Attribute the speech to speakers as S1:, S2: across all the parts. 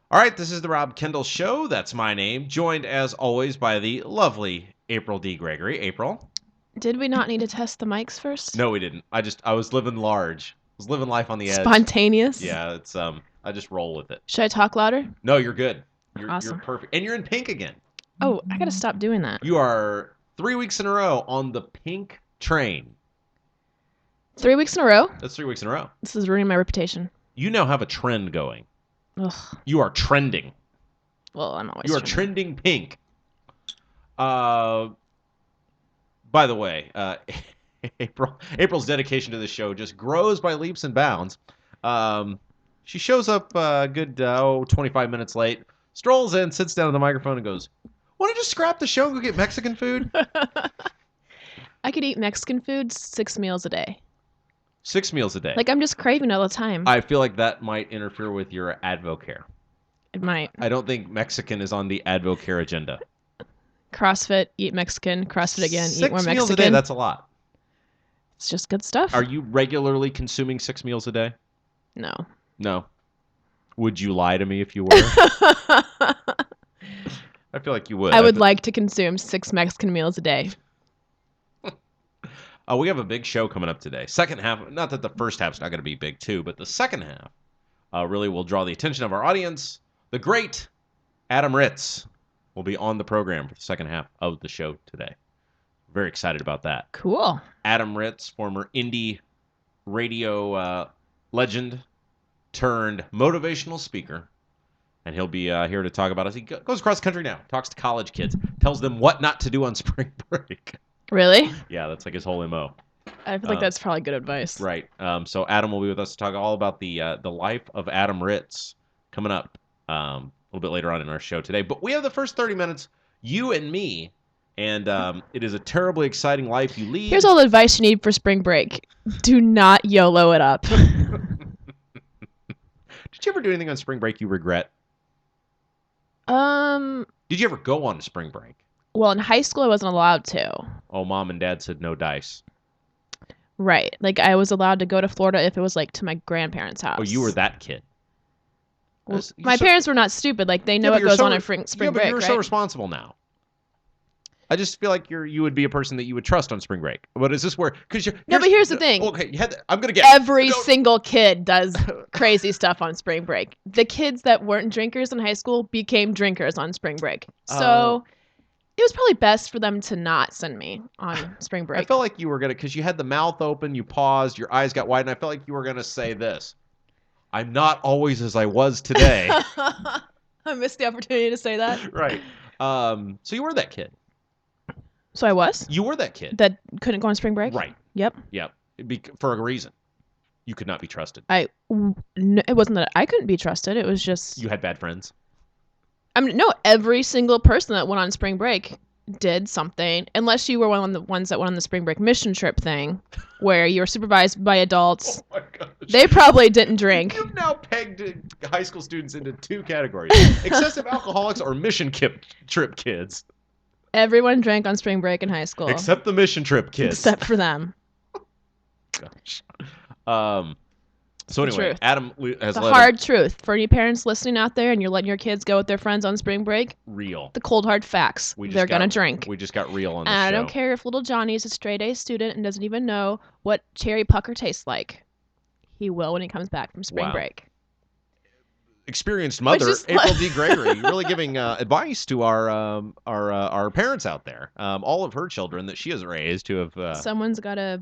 S1: All right, this is the Kendall Show. That's my name. Joined, as always, by the lovely April D. Gregory. April.
S2: Did we not need to test the mics first?
S1: No, we didn't. I was living large. I was living life on the edge.
S2: Spontaneous?
S1: Yeah, it's I just roll with it.
S2: Should I talk louder?
S1: No, you're good.
S2: Awesome.
S1: You're perfect. And you're in pink again.
S2: Oh, I gotta stop doing that.
S1: You are 3 weeks in a row on the pink train.
S2: 3 weeks in a row?
S1: That's 3 weeks in a row.
S2: This is ruining my reputation.
S1: You now have a trend going.
S2: Ugh.
S1: You are trending.
S2: Well, I'm always
S1: You are trending pink. By the way, April's dedication to the show just grows by leaps and bounds. She shows up a good 25 minutes late, strolls in, sits down at the microphone, and goes, "Want to just scrap the show and go get Mexican food?"
S2: I could eat Mexican food 6 meals a day.
S1: 6 meals a day.
S2: Like, I'm just craving it all the time.
S1: I feel like that might interfere with your AdvoCare.
S2: It might.
S1: I don't think Mexican is on the AdvoCare agenda.
S2: CrossFit, eat Mexican. CrossFit again, eat more Mexican.
S1: 6 meals a day, that's a lot.
S2: It's just good stuff.
S1: Are you regularly consuming 6 meals a day?
S2: No.
S1: No. Would you lie to me if you were? I feel like you would.
S2: I would like to consume 6 Mexican meals a day.
S1: We have a big show coming up today. Second half, not that the first half's not going to be big too, but the second half really will draw the attention of our audience. The great Adam Ritz will be on the program for the second half of the show today. Very excited about that.
S2: Cool.
S1: Adam Ritz, former indie radio legend turned motivational speaker. And he'll be here to talk about us. He goes across the country now, talks to college kids, tells them what not to do on spring break.
S2: Really?
S1: Yeah, that's like his whole MO.
S2: I feel like that's probably good advice.
S1: Right. So Adam will be with us to talk all about the life of Adam Ritz coming up a little bit later on in our show today. But we have the first 30 minutes, you and me, and it is a terribly exciting life you lead.
S2: Here's all the advice you need for spring break. Do not YOLO it up.
S1: Did you ever do anything on spring break you regret? Did you ever go on a spring break?
S2: Well, in high school, I wasn't allowed to.
S1: Oh, mom and dad said no dice.
S2: Right. Like, I was allowed to go to Florida if it was, like, to my grandparents' house.
S1: Oh, you were that kid.
S2: Well, my parents were not stupid. Like, they know what goes on in spring break,
S1: but you're
S2: right?
S1: so responsible now. I just feel like you would be a person that you would trust on spring break. But is this where?
S2: No, but here's the thing.
S1: Okay, I'm gonna get
S2: every single kid does crazy stuff on spring break. The kids that weren't drinkers in high school became drinkers on spring break. So it was probably best for them to not send me on spring break.
S1: I felt like you were gonna, because you had the mouth open, you paused, your eyes got wide, and I felt like you were gonna say this: "I'm not always as I was today."
S2: I missed the opportunity to say that.
S1: Right. So you were that kid.
S2: So I was?
S1: You were that kid.
S2: That couldn't go on spring break?
S1: Right.
S2: Yep.
S1: Yep. For a reason. You could not be trusted.
S2: It wasn't that I couldn't be trusted. It was just...
S1: You had bad friends?
S2: I mean, no, every single person that went on spring break did something, unless you were one of the ones that went on the spring break mission trip thing, where you were supervised by adults.
S1: Oh my gosh.
S2: They probably didn't drink.
S1: You've now pegged high school students into 2 categories. Excessive alcoholics or mission trip kids.
S2: Everyone drank on spring break in high school.
S1: Except the mission trip kids.
S2: Except for them.
S1: Gosh. So anyway,
S2: truth.
S1: Adam has
S2: the hard truth. For any parents listening out there and you're letting your kids go with their friends on spring break,
S1: real.
S2: The cold hard facts. They're going to drink.
S1: We just got real on the
S2: show.
S1: I
S2: don't care if little Johnny's a straight A student and doesn't even know what cherry pucker tastes like. He will when he comes back from spring break.
S1: Experienced mother, April D. Gregory, really giving advice to our parents out there. All of her children that she has raised who have...
S2: Someone's got to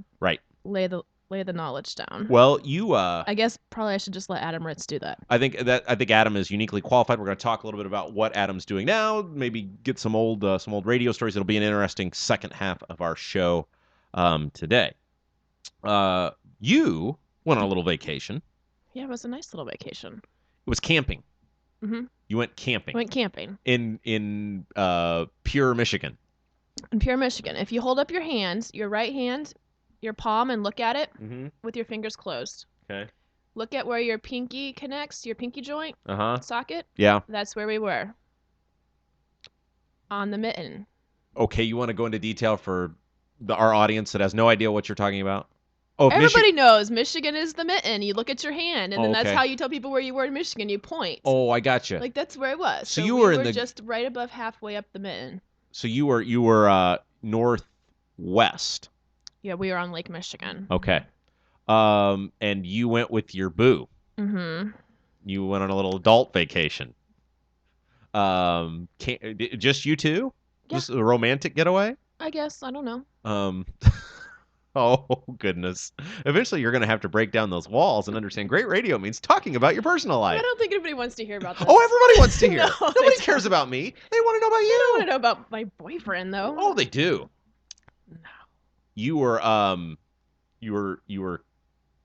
S2: lay the knowledge down.
S1: Well, you...
S2: I guess probably I should just let Adam Ritz do that.
S1: I think Adam is uniquely qualified. We're going to talk a little bit about what Adam's doing now, maybe get some old radio stories. It'll be an interesting second half of our show today. You went on a little vacation.
S2: Yeah, it was a nice little vacation.
S1: It was camping.
S2: Mm-hmm.
S1: You went camping.
S2: Went camping.
S1: In Pure, Michigan.
S2: In Pure, Michigan. If you hold up your hands, your right hand, your palm, and look at it with your fingers closed.
S1: Okay.
S2: Look at where your pinky connects, your pinky joint, socket.
S1: Yeah.
S2: That's where we were. On the mitten.
S1: Okay, you want to go into detail for our audience that has no idea what you're talking about? Oh, if
S2: Everybody knows Michigan is the mitten. You look at your hand, and
S1: Oh,
S2: then that's
S1: okay.
S2: how you tell people where you were in Michigan. You point.
S1: Oh, I gotcha.
S2: Like that's where I was.
S1: So
S2: So
S1: you
S2: we
S1: were in
S2: were
S1: the.
S2: just right above halfway up the mitten.
S1: So you were northwest.
S2: Yeah, we were on Lake Michigan.
S1: Okay. And you went with your boo.
S2: Mm-hmm.
S1: You went on a little adult vacation. Just you two?
S2: Yeah.
S1: Just a romantic getaway?
S2: I guess. I don't know.
S1: Um, oh goodness. Eventually, you're going to have to break down those walls and understand great radio means talking about your personal
S2: I
S1: life.
S2: don't think anybody wants to hear about this.
S1: Oh, everybody wants to hear.
S2: No,
S1: Nobody
S2: they
S1: cares
S2: don't.
S1: about me. They want to know about
S2: They
S1: you.
S2: don't want to know about my boyfriend, though.
S1: Oh, they do.
S2: No.
S1: You were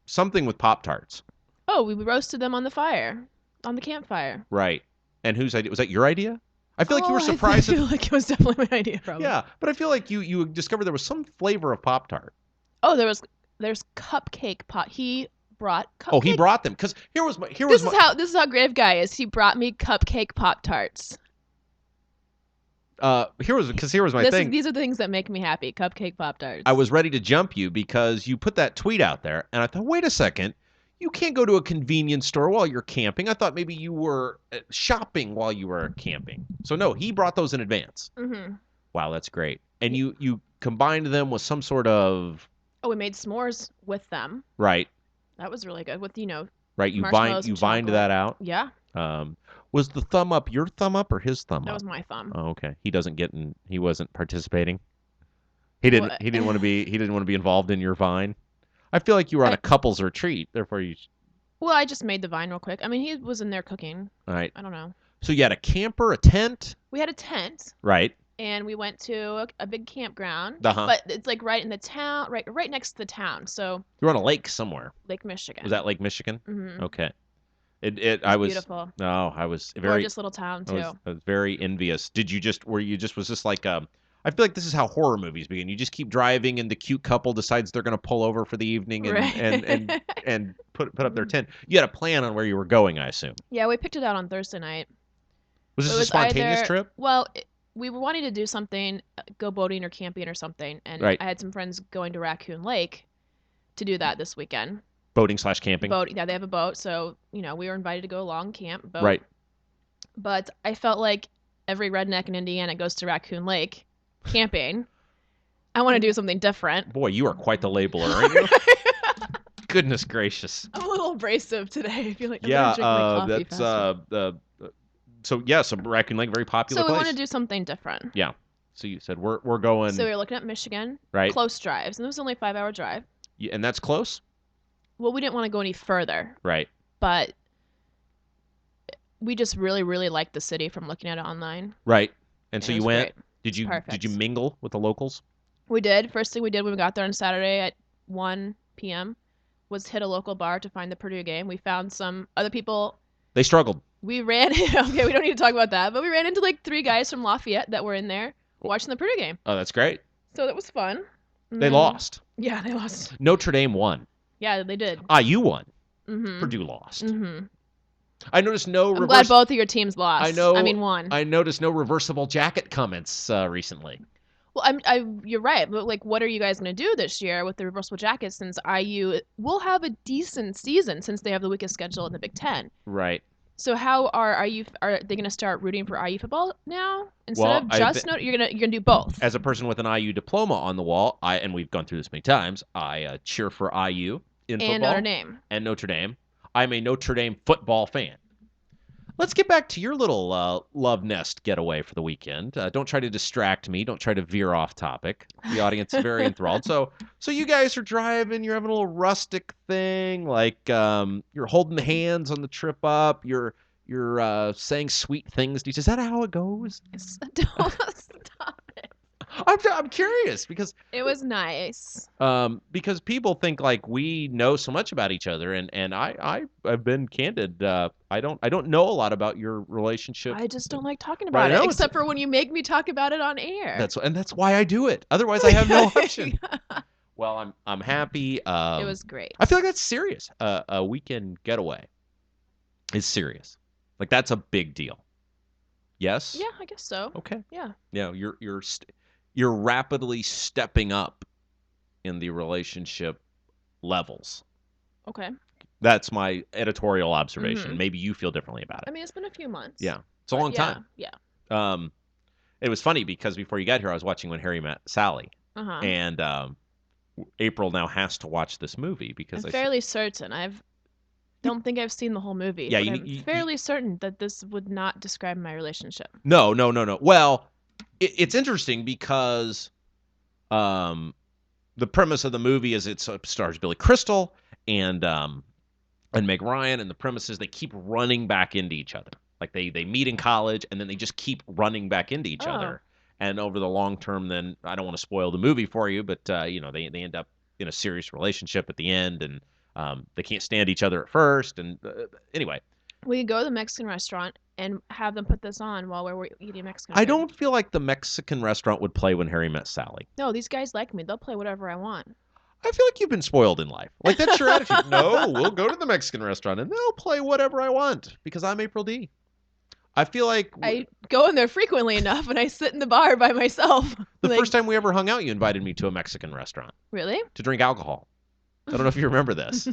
S1: something with Pop-Tarts.
S2: Oh, we roasted them on the fire, on the campfire.
S1: Right. And whose idea? Was that your idea? I feel like you were
S2: I
S1: surprised.
S2: feel like it was definitely my idea, probably.
S1: Yeah, but I feel like you discovered there was some flavor of Pop-Tart.
S2: Oh, there's cupcake pot. He brought cupcake.
S1: Oh, he brought them because
S2: This is how Grave Guy is. He brought me cupcake Pop-Tarts.
S1: here was my thing.
S2: These are the things that make me happy. Cupcake Pop-Tarts.
S1: I was ready to jump you because you put that tweet out there, and I thought, wait a second, you can't go to a convenience store while you're camping. I thought maybe you were shopping while you were camping. So no, he brought those in advance.
S2: Mm-hmm.
S1: Wow, that's great. And you combined them with some sort of
S2: Oh, we made s'mores with them.
S1: right.
S2: That was really good. With
S1: Right,
S2: marshmallows and
S1: vined
S2: chocolate.
S1: that out.
S2: Yeah,
S1: Was the thumb up your thumb up or his thumb
S2: that
S1: up?
S2: was my thumb.
S1: Oh, okay. He wasn't participating. He didn't
S2: What?
S1: he didn't want to be involved in your vine. I feel like you were on a couple's retreat, therefore you
S2: Well, I just made the vine real quick. I mean, he was in there cooking.
S1: all right.
S2: I don't know.
S1: So you had a camper, a tent,
S2: We had a tent,
S1: right?
S2: and we went to a big campground.
S1: Uh-huh.
S2: But it's like right in the town, right next to the town. So
S1: You were on a lake somewhere.
S2: Lake Michigan.
S1: Was that Lake Michigan?
S2: Mm-hmm.
S1: Okay.
S2: I was beautiful.
S1: No, I was very
S2: Gorgeous little town too.
S1: I was very envious. Was this like I feel like this is how horror movies begin. You just keep driving and the cute couple decides they're going to pull over for the evening and
S2: Right.
S1: and put up their tent. You had a plan on where you were going, I assume.
S2: Yeah, we picked it out on Thursday night.
S1: Was this
S2: It
S1: a
S2: was
S1: spontaneous
S2: either-
S1: trip?
S2: Well, we were wanting to do something, go boating or camping or something, and
S1: Right.
S2: I had some friends going to Raccoon Lake to do that this weekend.
S1: Boating/camping.
S2: Boat, yeah, they have a boat, so we were invited to go along camp boat.
S1: Right.
S2: But I felt like every redneck in Indiana goes to Raccoon Lake camping. I want to do something different.
S1: Boy, you are quite the labeler, aren't you? Goodness gracious.
S2: I'm a little abrasive today. I feel like I'm
S1: Yeah,
S2: gonna drink my coffee faster.
S1: so Raccoon Lake, very popular
S2: So we
S1: place.
S2: want to do something different.
S1: Yeah. So you said we're going
S2: So we were looking at Michigan,
S1: right,
S2: close drives, and it was only a 5-hour drive.
S1: Yeah, and that's close,
S2: Well, we didn't want to go any further,
S1: right?
S2: but we just really, really liked the city from looking at it online.
S1: Right. And so
S2: It
S1: you
S2: was
S1: went.
S2: great.
S1: Did you
S2: Perfect.
S1: mingle with the locals?
S2: We did. First thing we did when we got there on Saturday at 1 p.m. was hit a local bar to find the Purdue game. We found some other people.
S1: They struggled.
S2: We ran. Okay, we don't need to talk about that, but we ran into like 3 guys from Lafayette that were in there watching the Purdue game.
S1: Oh, that's great.
S2: So that was fun.
S1: They lost.
S2: Yeah, they lost.
S1: Notre Dame won.
S2: Yeah, they did.
S1: IU won.
S2: Mm-hmm.
S1: Purdue lost.
S2: Mm-hmm.
S1: I noticed no.
S2: I'm glad both of your teams lost.
S1: I know.
S2: I mean, won.
S1: I noticed no reversible jacket comments recently.
S2: Well, you're right. But like, what are you guys going to do this year with the reversible jackets? Since IU will have a decent season since they have the weakest schedule in the Big Ten.
S1: Right.
S2: So how are they going to start rooting for IU football now instead
S1: Well,
S2: of just you're gonna do both?
S1: As a person with an IU diploma on the wall, and we've gone through this many times, I cheer for IU in
S2: and
S1: football
S2: Notre Dame.
S1: and Notre Dame. I'm a Notre Dame football fan. Let's get back to your little love nest getaway for the weekend. Don't try to distract me. Don't try to veer off topic. The audience is very enthralled. So you guys are driving. You're having a little rustic thing, like you're holding hands on the trip up. You're saying sweet things. Is that how it goes?
S2: Don't stop it.
S1: I'm curious because
S2: It was nice.
S1: because people think like we know so much about each other, and I've been candid. I don't know a lot about your relationship.
S2: I just don't like talking
S1: Right,
S2: about
S1: I know
S2: it,
S1: it's-
S2: except for when you make me talk about it on air.
S1: That's why I do it. Otherwise, I have no option. Well, I'm happy.
S2: It was great.
S1: I feel like that's serious. A weekend getaway is serious. Like that's a big deal. Yes.
S2: Yeah, I guess so.
S1: Okay.
S2: Yeah.
S1: Yeah. You're rapidly stepping up in the relationship levels.
S2: Okay.
S1: That's my editorial observation.
S2: Mhm.
S1: Maybe you feel differently about
S2: I
S1: it.
S2: mean, it's been a few months.
S1: Yeah. It's a long time.
S2: Yeah.
S1: Um, it was funny because before you got here, I was watching When Harry Met Sally.
S2: Uh-huh.
S1: And April now has to watch this movie
S2: I'm
S1: because
S2: fairly certain. Don't think I've seen the whole movie,
S1: Yeah,
S2: but
S1: you-
S2: I'm
S1: you-
S2: fairly certain that this would not describe my relationship.
S1: No. Well, it's interesting because the premise of the movie is it stars Billy Crystal and Meg Ryan, and the premise is they keep running back into each other. Like they meet in college, and then they just keep running back into each
S2: Oh.
S1: other. And over the long term, then I don't want to spoil the movie for you, but they end up in a serious relationship at the end, and they can't stand each other at first. And anyway,
S2: We could go to the Mexican restaurant and have them put this on while we're eating Mexican
S1: I
S2: food.
S1: don't feel like the Mexican restaurant would play When Harry Met Sally.
S2: No, these guys like me. They'll play whatever I want.
S1: I feel like you've been spoiled in life. Like, that's your attitude. No, we'll go to the Mexican restaurant and they'll play whatever I want because I'm April D. I feel like
S2: I go in there frequently enough, and I sit in the bar by myself.
S1: the
S2: Like,
S1: first time we ever hung out, you invited me to a Mexican restaurant
S2: really?
S1: to drink alcohol. I don't know if you remember this.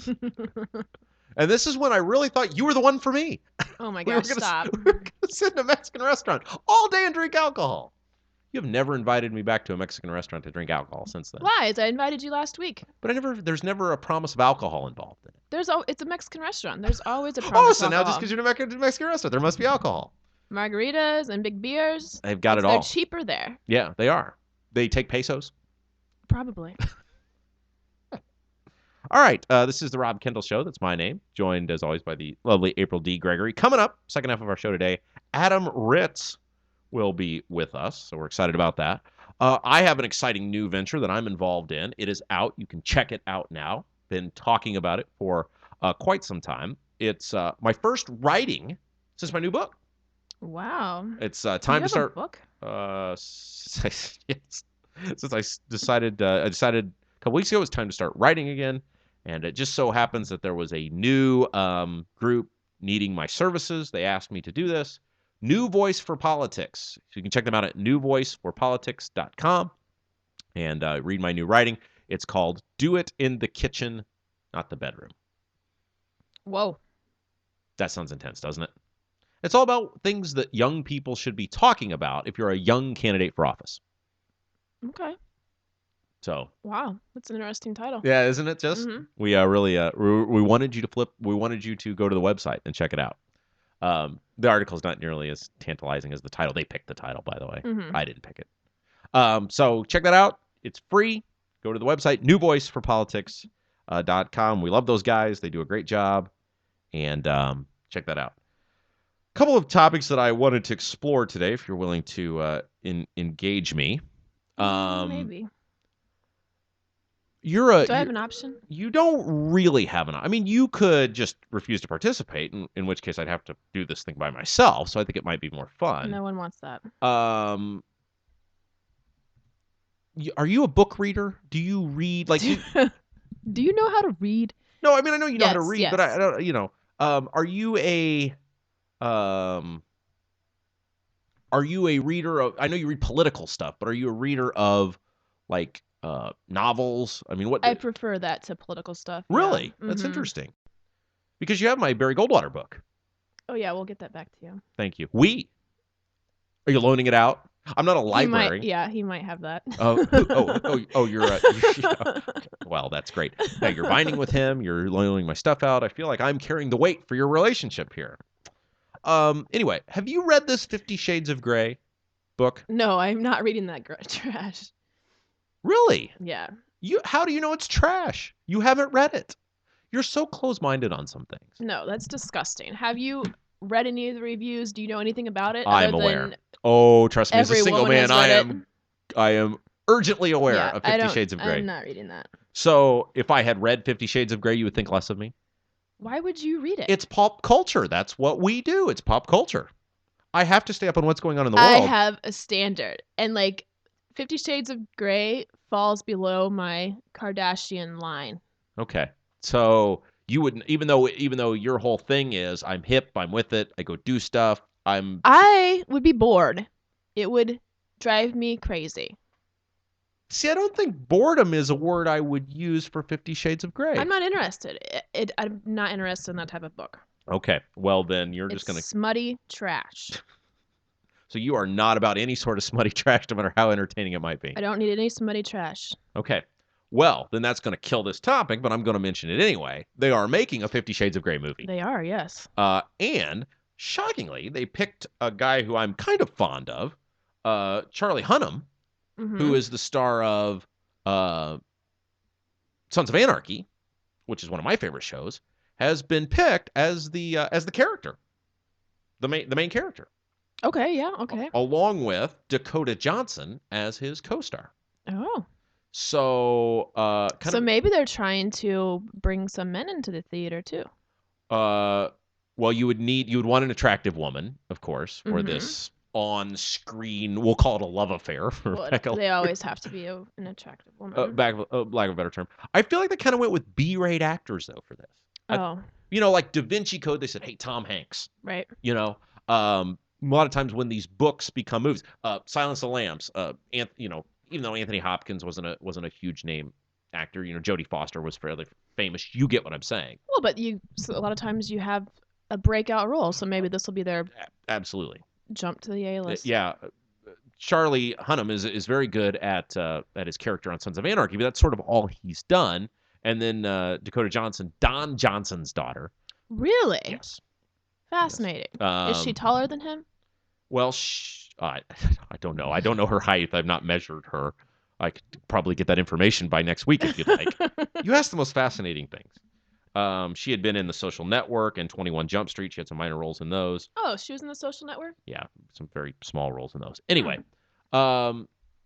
S1: And this is when I really thought you were the one for me.
S2: Oh my
S1: We were
S2: gosh!
S1: gonna-
S2: Stop.
S1: We were going to sit in a Mexican restaurant all day and drink alcohol. You have never invited me back to a Mexican restaurant to drink alcohol since then.
S2: Why? I invited you last week.
S1: But there's never a promise of alcohol involved in it.
S2: It's a Mexican restaurant. There's always a
S1: Oh,
S2: promise
S1: so
S2: of
S1: now just
S2: alcohol.
S1: because you're in a Mexican restaurant, there must be alcohol.
S2: Margaritas and big beers.
S1: They've got it
S2: They're
S1: all.
S2: cheaper there.
S1: Yeah, they are. They take pesos.
S2: Probably.
S1: All right, this is the Rob Kendall Show. That's my name. Joined, as always, by the lovely April D. Gregory. Coming up, second half of our show today, Adam Ritz will be with us, so we're excited about that. I have an exciting new venture that I'm involved in. It is out. You can check it out now. Been talking about it for quite some time. It's my first writing since my new book.
S2: Wow.
S1: It's
S2: You
S1: time to
S2: have
S1: start.
S2: a book?
S1: Yes. Since I decided a couple weeks ago it was time to start writing again, and it just so happens that there was a new group needing my services. They asked me to do this. New Voice for Politics. So you can check them out at newvoiceforpolitics.com and read my new writing. It's called "Do It in the Kitchen, Not the Bedroom."
S2: Whoa.
S1: That sounds intense, doesn't it? It's all about things that young people should be talking about if you're a young candidate for office.
S2: Okay.
S1: So,
S2: Wow. That's an interesting title.
S1: yeah, isn't it just?
S2: Mhm.
S1: We really we wanted you to we wanted you to go to the website and check it out. The article's not nearly as tantalizing as the title. They picked the title, by the way.
S2: Mhm.
S1: I didn't pick it. So check that out. It's free. Go to the website, newvoiceforpolitics.com. We love those guys. They do a great job. And check that out. A couple of topics that I wanted to explore today, if you're willing to engage me.
S2: Maybe.
S1: Do I
S2: have an option?
S1: You don't really have an option. I mean, you could just refuse to participate, in which case I'd have to do this thing by myself. So I think it might be more fun.
S2: No one wants that.
S1: Are you a book reader? Do you read like?
S2: Do you know how to read?
S1: No, I mean I know you know how to
S2: Yes,
S1: read,
S2: yes.
S1: but I don't. Are you a reader of? I know you read political stuff, but are you a reader of like novels? I mean, what?
S2: I prefer that to political stuff. yeah.
S1: Really? That's
S2: Mhm.
S1: interesting. Because you have my Barry Goldwater book.
S2: Oh yeah, we'll get that back to you.
S1: Thank you. Are you loaning it out? I'm not a library.
S2: He might have that.
S1: You're well, that's great. Yeah, you're binding with him. You're loaning my stuff out. I feel like I'm carrying the weight for your relationship here. Anyway, have you read this 50 Shades of Grey book?
S2: No, I'm not reading that trash.
S1: Really?
S2: Yeah.
S1: How do you know it's trash? You haven't read it. You're so close-minded on some things.
S2: No, that's disgusting. Have you read any of the reviews? Do you know anything about it?
S1: I'm
S2: other
S1: aware.
S2: than
S1: Oh, trust me, as a
S2: every
S1: single
S2: woman
S1: man,
S2: has read
S1: I am urgently aware
S2: Yeah,
S1: of
S2: I
S1: 50
S2: don't-
S1: Shades of Grey.
S2: I'm not reading that.
S1: So, if I had read 50 Shades of Grey, you would think less of me?
S2: Why would you read it?
S1: It's pop culture. That's what we do. It's pop culture. I have to stay up on what's going on in the
S2: I
S1: world.
S2: have a standard, and like 50 Shades of Grey falls below my Kardashian line.
S1: Okay. So, you wouldn't, even though your whole thing is I'm hip, I'm with it, I go do stuff,
S2: I would be bored. It would drive me crazy.
S1: See, I don't think boredom is a word I would use for 50 Shades of Grey.
S2: I'm not interested. I'm not interested in that type of book.
S1: Okay, well then you're just
S2: It's
S1: gonna.
S2: smutty trash.
S1: So you are not about any sort of smutty trash, no matter how entertaining it might be.
S2: I don't need any smutty trash.
S1: Okay, well then that's gonna kill this topic, but I'm gonna mention it anyway. They are making a 50 Shades of Grey movie.
S2: They are, yes.
S1: And shockingly, they picked a guy who I'm kind of fond of, Charlie Hunnam, who is the star of Sons of Anarchy, which is one of my favorite shows, has been picked as the character, the main character.
S2: Okay, yeah, okay.
S1: Along with Dakota Johnson as his co-star.
S2: Oh.
S1: So
S2: So maybe they're trying to bring some men into the theater too.
S1: Well, you would want an attractive woman, of course, for this on-screen, we'll call it a love affair.
S2: They always have to be an attractive woman.
S1: Lack of a better term. I feel like they kind of went with B-rate actors, though, for this. Like Da Vinci Code, they said, hey, Tom Hanks.
S2: Right.
S1: A lot of times when these books become movies, Silence of the Lambs, even though Anthony Hopkins wasn't a huge name actor, Jodie Foster was fairly famous. You get what I'm saying.
S2: Well, but a lot of times you have a breakout role, so maybe this will be their
S1: absolutely
S2: jump to the A-list.
S1: Yeah, Charlie Hunnam is very good at his character on Sons of Anarchy, but that's sort of all he's done. And then Dakota Johnson, Don Johnson's daughter.
S2: Really?
S1: Yes.
S2: Fascinating. Is she taller than him?
S1: Well, I don't know. I don't know her height. I've not measured her. I could probably get that information by next week if you'd like. You asked the most fascinating things. She had been in The Social Network and 21 Jump Street. She had some minor roles in those.
S2: Oh, she was in The Social Network?
S1: Yeah, some very small roles in those. Anyway,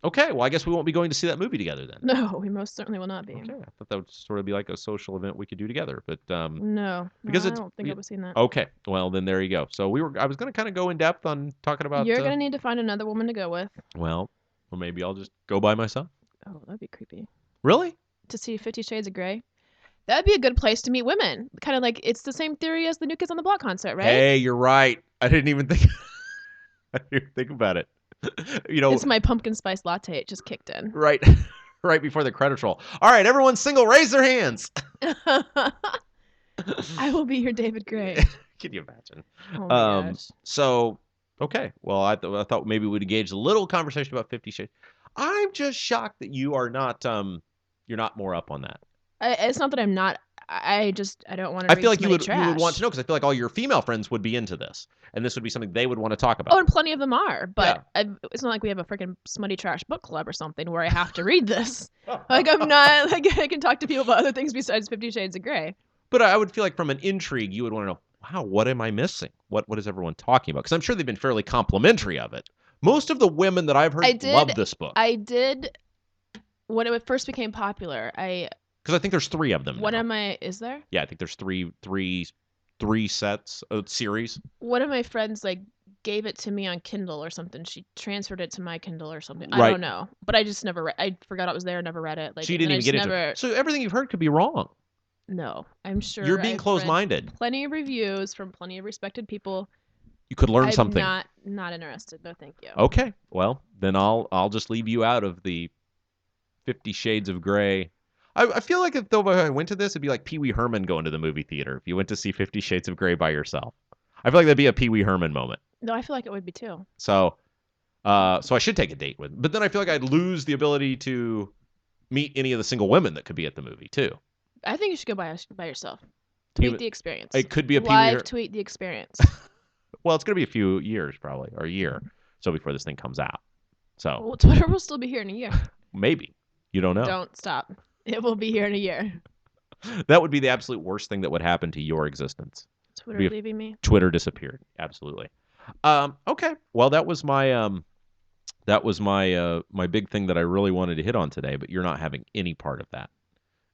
S1: okay, well, I guess we won't be going to see that movie together then.
S2: No, we most certainly will not be.
S1: Okay, I thought that would sort of be like a social event we could do together, but
S2: no,
S1: because
S2: I don't think I've seen that.
S1: Okay, well then there you go. So I was going to kind of go in depth on talking about.
S2: You're going to need to find another woman to go with.
S1: Well, maybe I'll just go by myself.
S2: Oh, that'd be creepy.
S1: Really?
S2: To see 50 Shades of Grey? That'd be a good place to meet women. Kind of like it's the same theory as the New Kids on the Block concert, right?
S1: Hey, you're right. I didn't even think. I didn't even think about it.
S2: It's my pumpkin spice latte. It just kicked in.
S1: Right, right before the credits roll. All right, everyone single, raise their hands.
S2: I will be your David Gray.
S1: Can you imagine?
S2: Oh my gosh.
S1: So, okay. Well, I thought maybe we'd engage a little conversation about 50 Shades. I'm just shocked that you are not. You're not more up on that.
S2: It's not that I'm not. I don't want to.
S1: I feel like you would want to know because I feel like all your female friends would be into this, and this would be something they would want to talk about.
S2: Oh, and plenty of them are, but yeah. It's not like we have a freaking smutty trash book club or something where I have to read this. Like I'm not like I can talk to people about other things besides 50 Shades of Grey.
S1: But I would feel like from an intrigue, you would want to know, wow, what am I missing? What is everyone talking about? Because I'm sure they've been fairly complimentary of it. Most of the women that I've heard love this book.
S2: I did when it first became popular.
S1: Because I think there's 3 of them.
S2: Is there?
S1: Yeah, I think there's three sets of series.
S2: One of my friends gave it to me on Kindle or something. She transferred it to my Kindle or something.
S1: Right.
S2: I don't know, but I just never read. I forgot it was there. Never read it.
S1: So you didn't even get into it. So everything you've heard could be wrong.
S2: No, I'm sure
S1: you're being closed-minded.
S2: Plenty of reviews from plenty of respected people.
S1: You could learn something.
S2: I'm not interested. No, thank you.
S1: Okay, well then I'll just leave you out of the 50 Shades of Grey. I feel like if I went to this, it'd be like Pee Wee Herman going to the movie theater. If you went to see 50 Shades of Grey by yourself, I feel like that'd be a Pee Wee Herman moment.
S2: No, I feel like it would be too.
S1: So I should take a date with. But then I feel like I'd lose the ability to meet any of the single women that could be at the movie too.
S2: I think you should go by yourself. Tweet the experience.
S1: It could be a
S2: live tweet the experience.
S1: Well, it's gonna be a few years probably, or a year, so before this thing comes out. So
S2: well, Twitter will still be here in a year.
S1: Maybe. You don't know.
S2: Don't stop. It will be here in a year.
S1: That would be the absolute worst thing that would happen to your existence.
S2: Twitter leaving me.
S1: Twitter disappeared. Absolutely. Okay. Well, that was my my big thing that I really wanted to hit on today, but you're not having any part of that.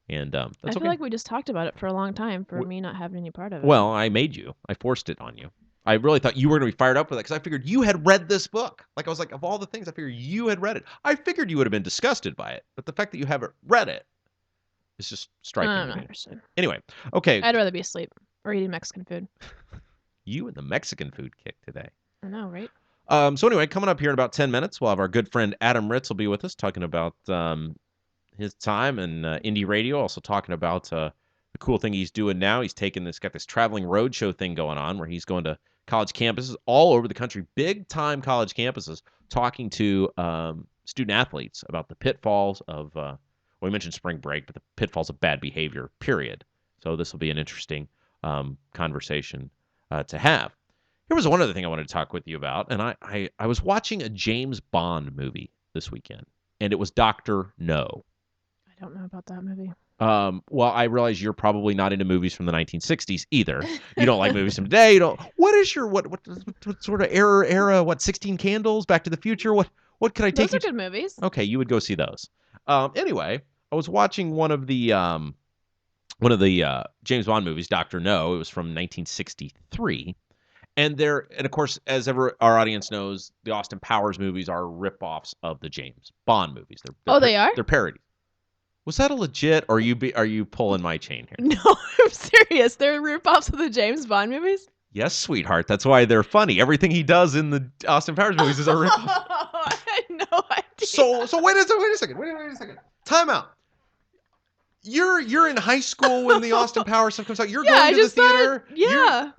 S1: And that's
S2: I feel like we just talked about it for a long time for me not having any part of it.
S1: Well, I made you. I forced it on you. I really thought you were going to be fired up with it because I figured you had read this book. Like I was like, of all the things, I figured you had read it. I figured you would have been disgusted by it, but the fact that you haven't read it is just striking.
S2: I don't understand.
S1: Anyway, okay.
S2: I'd rather be asleep or eating Mexican food.
S1: You and the Mexican food kick today.
S2: I know, right?
S1: So anyway, coming up here in about 10 minutes, we'll have our good friend Adam Ritz will be with us talking about his time in indie radio, also talking about the cool thing he's doing now. He's got this traveling roadshow thing going on where he's going to college campuses all over the country, big time college campuses, talking to student athletes about the pitfalls of, we mentioned spring break, but the pitfalls of bad behavior, period. So this will be an interesting conversation to have. Here was one other thing I wanted to talk with you about, and I was watching a James Bond movie this weekend, and it was Dr. No.
S2: I don't know about that movie.
S1: Well, I realize you're probably not into movies from the 1960s either. You don't like movies from today. You don't. What is your what sort of era? What 16 Candles? Back to the Future? What could I take?
S2: Those are good movies.
S1: Okay, you would go see those. Anyway, I was watching one of the James Bond movies, Dr. No. It was from 1963. And of course, as our audience knows, the Austin Powers movies are ripoffs of the James Bond movies.
S2: They are?
S1: They're parodies. Was that a legit, or are you pulling my chain here?
S2: No, I'm serious. They're ripoffs of the James Bond movies?
S1: Yes, sweetheart. That's why they're funny. Everything he does in the Austin Powers movies is a ripoff.
S2: I had no idea.
S1: So wait a second. Time out. You're in high school when the Austin Powers stuff comes out. You're going to the theater.
S2: Yeah.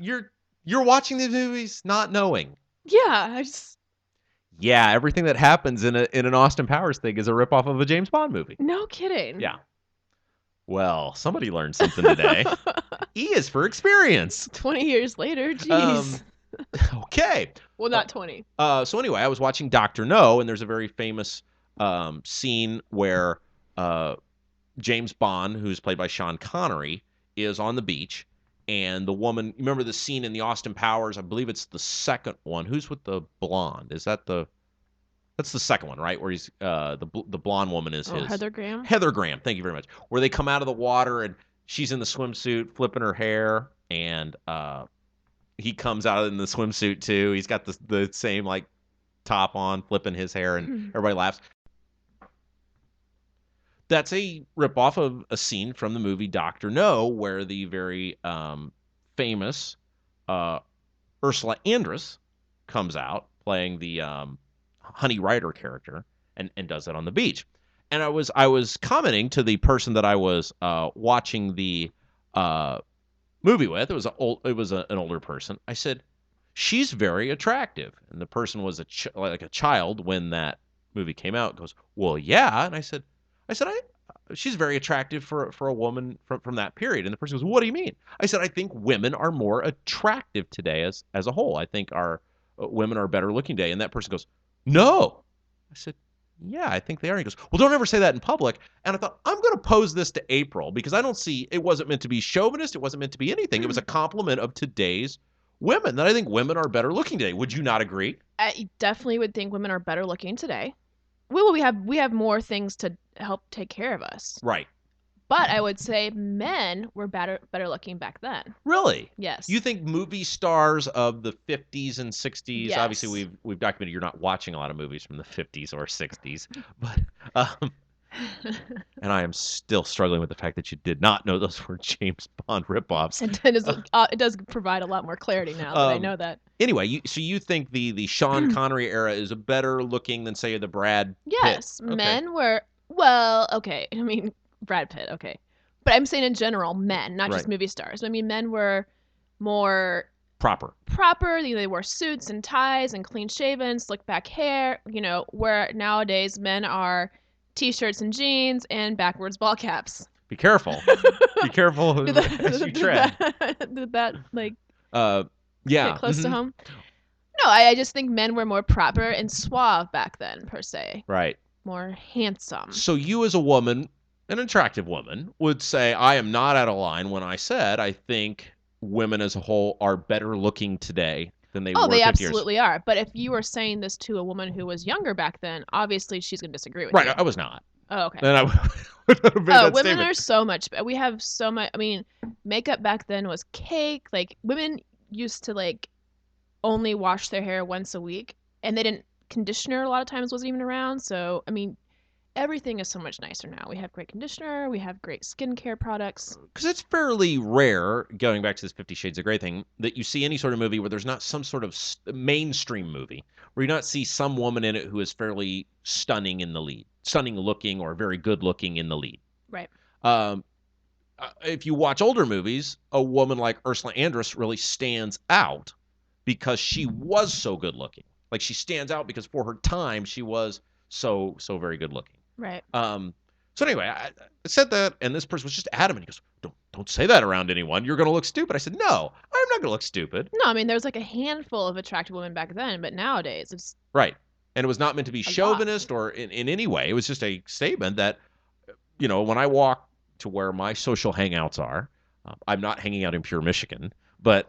S1: You're watching these movies not knowing.
S2: Yeah,
S1: Yeah, everything that happens in an Austin Powers thing is a ripoff of a James Bond movie.
S2: No kidding.
S1: Yeah. Well, somebody learned something today. E is for experience.
S2: 20 years later, jeez.
S1: Okay.
S2: Well, not 20.
S1: So anyway, I was watching Dr. No, and there's a very famous scene where James Bond, who's played by Sean Connery, is on the beach. And the woman, remember the scene in the Austin Powers? I believe it's the second one. Who's with the blonde? That's the second one, right? Where he's the blonde woman is his
S2: Heather Graham.
S1: Heather Graham. Thank you very much. Where they come out of the water and she's in the swimsuit, flipping her hair, and he comes out in the swimsuit too. He's got the same like top on, flipping his hair, and everybody laughs. That's a ripoff of a scene from the movie Dr. No, where the very famous Ursula Andress comes out playing the Honey Rider character and does that on the beach. And I was commenting to the person that I was watching the movie with. It was an older person. I said, "She's very attractive," and the person was like a child when that movie came out. Goes, "Well, yeah," and I said, she's very attractive for a woman from that period. And the person goes, "What do you mean?" I said, "I think women are more attractive today as a whole. I think our women are better looking today." And that person goes, "No." I said, "Yeah, I think they are." And he goes, "Well, don't ever say that in public." And I thought, I'm going to pose this to April because I don't see, it wasn't meant to be chauvinist. It wasn't meant to be anything. It was a compliment of today's women, that I think women are better looking today. Would you not agree?
S2: I definitely would think women are better looking today. Well, we have more things to help take care of us.
S1: Right.
S2: But I would say men were better looking back then.
S1: Really?
S2: Yes.
S1: You think movie stars of the 50s and 60s,
S2: Yes.
S1: Obviously we've documented you're not watching a lot of movies from the 50s or 60s, but and I am still struggling with the fact that you did not know those were James Bond ripoffs.
S2: It does provide a lot more clarity now that I know that.
S1: Anyway, so you think the Sean Connery era is better looking than, say, the Brad Pitt?
S2: Yes,
S1: Okay.
S2: men were, well, okay. I mean, Brad Pitt, okay. But I'm saying in general, men, not just
S1: Right.
S2: movie stars. I mean, men were more
S1: Proper.
S2: They wore suits and ties and clean shaven, slick back hair, where nowadays men are t-shirts and jeans and backwards ball caps.
S1: Be careful. Be careful as you tread.
S2: Did that,
S1: Yeah.
S2: get close to home? No, I just think men were more proper and suave back then, per se.
S1: Right.
S2: More handsome.
S1: So you as a woman, an attractive woman, would say, I am not out of line when I said I think women as a whole are better looking today than they were 50
S2: they
S1: years.
S2: absolutely are. But if you were saying this to a woman who was younger back then, obviously she's going to disagree with you.
S1: Right, I was not.
S2: Oh, okay.
S1: Then I would have made that
S2: women
S1: statement.
S2: are so much. We have so much. I mean, makeup back then was cake. Like, women used to, only wash their hair once a week. And they didn't, conditioner a lot of times wasn't even around. So, I mean, everything is so much nicer now. We have great conditioner, we have great skincare products.
S1: Because it's fairly rare, going back to this 50 Shades of Grey thing, that you see any sort of movie where there's not some sort of mainstream movie where you not see some woman in it who is fairly stunning in the lead, stunning looking or very good looking in the lead.
S2: Right.
S1: If you watch older movies, a woman like Ursula Andress really stands out because she was so good looking. Like, she stands out because for her time she was so very good looking.
S2: Right.
S1: So anyway, I said that, and this person was just adamant. He goes, "Don't say that around anyone. You're going to look stupid." I said, "No, I'm not going to look stupid."
S2: No, I mean, there's like a handful of attractive women back then, but nowadays it's
S1: right. And it was not meant to be
S2: a
S1: chauvinist or in any way. It was just a statement that, when I walk to where my social hangouts are, I'm not hanging out in pure Michigan, but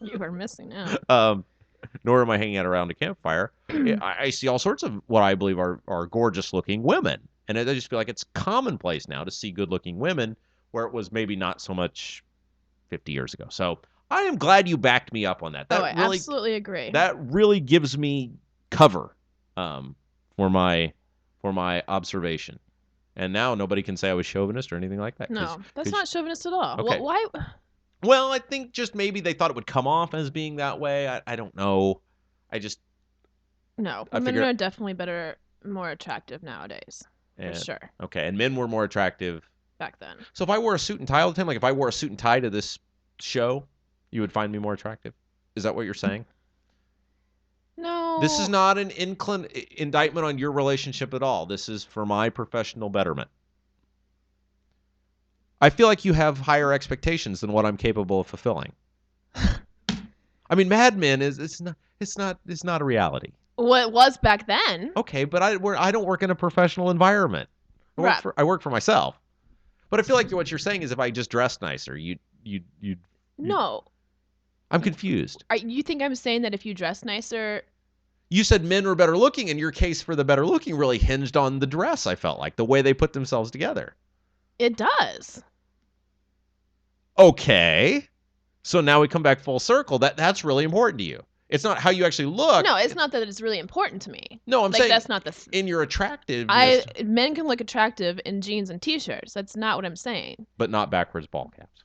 S2: you are missing out.
S1: Nor am I hanging out around a campfire. I see all sorts of what I believe are gorgeous looking women. And I just feel like it's commonplace now to see good-looking women where it was maybe not so much 50 years ago. So I am glad you backed me up on that.
S2: I absolutely agree.
S1: That really gives me cover for my observation. And now nobody can say I was chauvinist or anything like that.
S2: No, that's not chauvinist at all.
S1: Okay.
S2: Why?
S1: Well, I think just maybe they thought it would come off as being that way. I don't know.
S2: No, women are definitely better, more attractive nowadays. For sure.
S1: Okay, and men were more attractive
S2: back then.
S1: So if I wore a suit and tie all the time, like if I wore a suit and tie to this show, you would find me more attractive? Is that what you're saying?
S2: No.
S1: This is not an indictment on your relationship at all. This is for my professional betterment. I feel like you have higher expectations than what I'm capable of fulfilling. I mean, Mad Men it's not a reality.
S2: Well, it was back then.
S1: Okay, but I don't work in a professional environment. I work for myself. But I feel like what you're saying is if I just dressed nicer, you'd
S2: No.
S1: I'm confused.
S2: You think I'm saying that if you dress nicer?
S1: You said men were better looking, and your case for the better looking really hinged on the dress, I felt like, the way they put themselves together.
S2: It does.
S1: Okay. So now we come back full circle. That's really important to you. It's not how you actually look.
S2: No, it's not that it's really important to me.
S1: No, I'm saying
S2: that's not the
S1: in your attractive.
S2: Men can look attractive in jeans and t-shirts. That's not what I'm saying.
S1: But not backwards ball caps.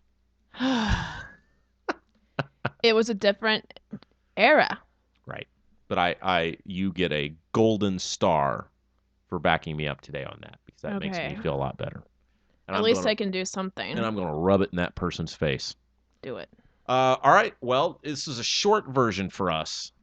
S2: It was a different era.
S1: Right. But you get a golden star for backing me up today on that because that makes me feel a lot better.
S2: And At least I can do something.
S1: And I'm going to rub it in that person's face.
S2: Do it.
S1: All right. Well, this is a short version for us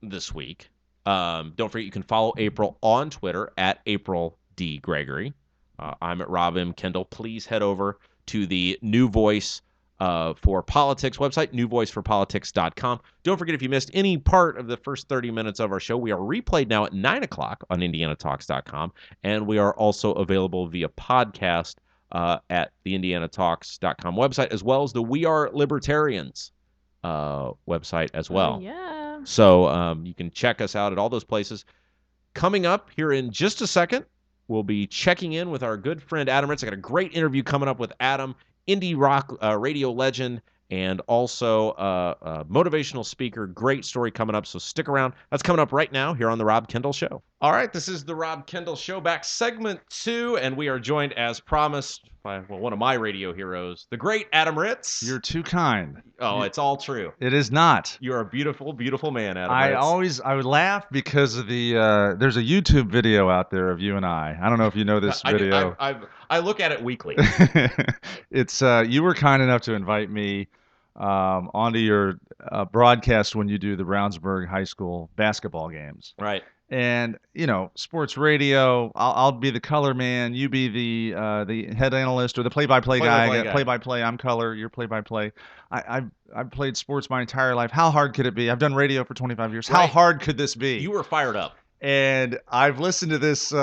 S1: this week. Don't forget you can follow April on Twitter at April D. Gregory. I'm at Rob M. Kendall. Please head over to the New Voice for Politics website, newvoiceforpolitics.com. Don't forget if you missed any part of the first 30 minutes of our show, we are replayed now at 9 o'clock on indianatalks.com, and we are also available via podcast at the indianatalks.com website, as well as the We Are Libertarians website as well.
S2: Yeah.
S1: So you can check us out at all those places. Coming up here in just a second, we'll be checking in with our good friend Adam Ritz. I got a great interview coming up with Adam, indie rock radio legend, and also a motivational speaker. Great story coming up, so stick around. That's coming up right now here on The Rob Kendall Show. All right, this is The Rob Kendall Show, back segment 2, and we are joined, as promised, by one of my radio heroes, the great Adam Ritz.
S3: You're too kind.
S1: Oh, it's all true.
S3: It is not.
S1: You're a beautiful, beautiful man, Adam Ritz.
S3: I would laugh because of the, there's a YouTube video out there of you and I. I don't know if you know this video.
S1: I look at it weekly.
S3: It's, you were kind enough to invite me onto your broadcast when you do the Brownsburg High School basketball games.
S1: Right.
S3: And, sports radio, I'll be the color man, you be the head analyst or the play-by-play guy. Play-by-play, I'm color, you're play-by-play. I've played sports my entire life. How hard could it be? I've done radio for 25 years. Right. How hard could this be?
S1: You were fired up.
S3: And I've listened to this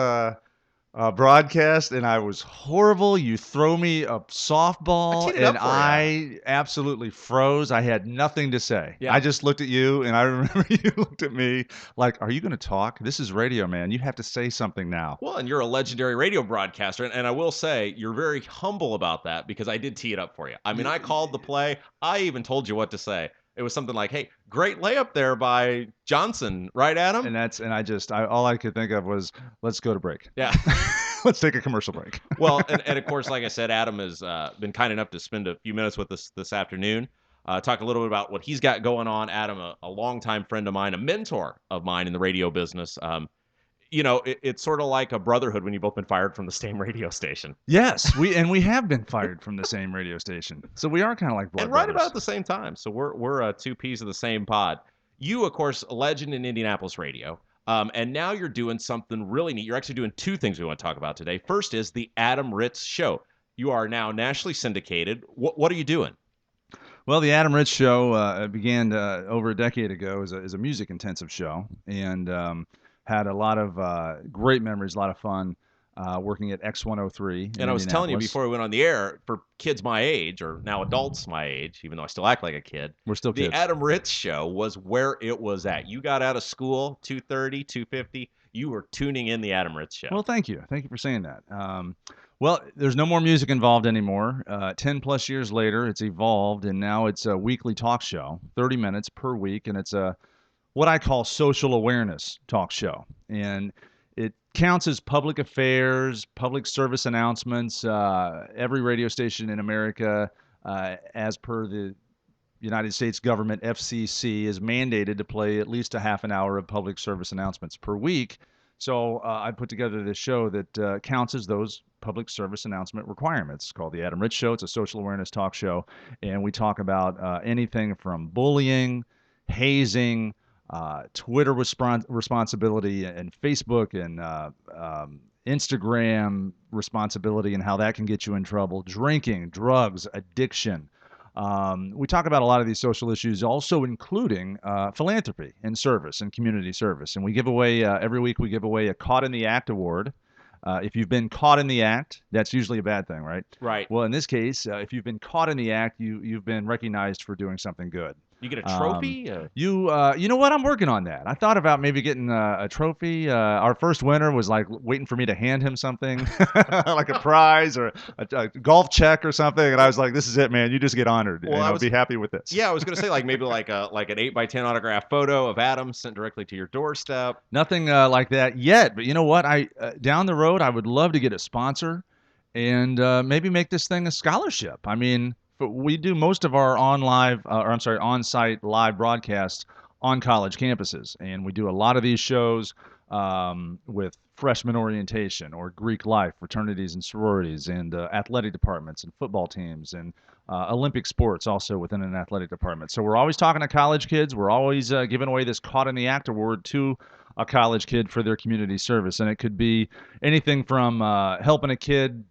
S3: broadcast, and I was horrible. You throw me a softball, and I absolutely froze. I had nothing to say. Yeah. I just looked at you, and I remember you looked at me like, are you going to talk? This is radio, man. You have to say something now.
S1: Well, and you're a legendary radio broadcaster, and I will say you're very humble about that because I did tee it up for you. I mean, I called the play. I even told you what to say. It was something like, "Hey, great layup there by Johnson, right, Adam?"
S3: All I could think of was, let's go to break.
S1: Yeah.
S3: Let's take a commercial break.
S1: Well, and of course, like I said, Adam has been kind enough to spend a few minutes with us this afternoon. Talk a little bit about what he's got going on. Adam, a longtime friend of mine, a mentor of mine in the radio business. It's sort of like a brotherhood when you've both been fired from the same radio station.
S3: Yes, we have been fired from the same radio station, so we are kind of like blood
S1: and right
S3: brothers.
S1: about at the same time. So we're two peas of the same pod. You, of course, a legend in Indianapolis radio. And now you're doing something really neat. You're actually doing two things we want to talk about today. First is the Adam Ritz Show. You are now nationally syndicated. What are you doing?
S3: Well, the Adam Ritz Show began over a decade ago as a music-intensive show, and had a lot of great memories, a lot of fun working at X103.
S1: And I was telling you before we went on the air, for kids my age, or now adults my age, even though I still act like a kid,
S3: we're still kids.
S1: The Adam Ritz Show was where it was at. You got out of school, 2:30, 2:50. You were tuning in the Adam Ritz Show.
S3: Well, thank you. Thank you for saying that. Well, there's no more music involved anymore. 10 plus years later, it's evolved, and now it's a weekly talk show, 30 minutes per week, and it's what I call social awareness talk show. And it counts as public affairs, public service announcements. Every radio station in America, as per the United States government, FCC, is mandated to play at least a half an hour of public service announcements per week. So I put together this show that counts as those public service announcement requirements. It's called The Adam Ritz Show. It's a social awareness talk show, and we talk about anything from bullying, hazing, Twitter responsibility, and Facebook and Instagram responsibility and how that can get you in trouble, drinking, drugs, addiction. We talk about a lot of these social issues, also including philanthropy and service and community service. And we give away, every week we give away a Caught in the Act award. If you've been caught in the act, that's usually a bad thing, right?
S1: Right.
S3: Well, in this case, if you've been caught in the act, you've been recognized for doing something good.
S1: You get a trophy?
S3: You know what? I'm working on that. I thought about maybe getting a trophy. Our first winner was like waiting for me to hand him something, like a prize or a golf check or something. And I was like, "This is it, man. You just get honored, and I'll be happy with this."
S1: Yeah, I was gonna say maybe like an 8x10 autograph photo of Adam sent directly to your doorstep.
S3: Nothing like that yet. But you know what? Down the road, I would love to get a sponsor and maybe make this thing a scholarship. I mean, we do most of our on-site live broadcasts on college campuses, and we do a lot of these shows with freshman orientation or Greek life, fraternities and sororities, and athletic departments and football teams, and Olympic sports also within an athletic department. So we're always talking to college kids. We're always giving away this Caught in the Act award to a college kid for their community service, and it could be anything from helping a kid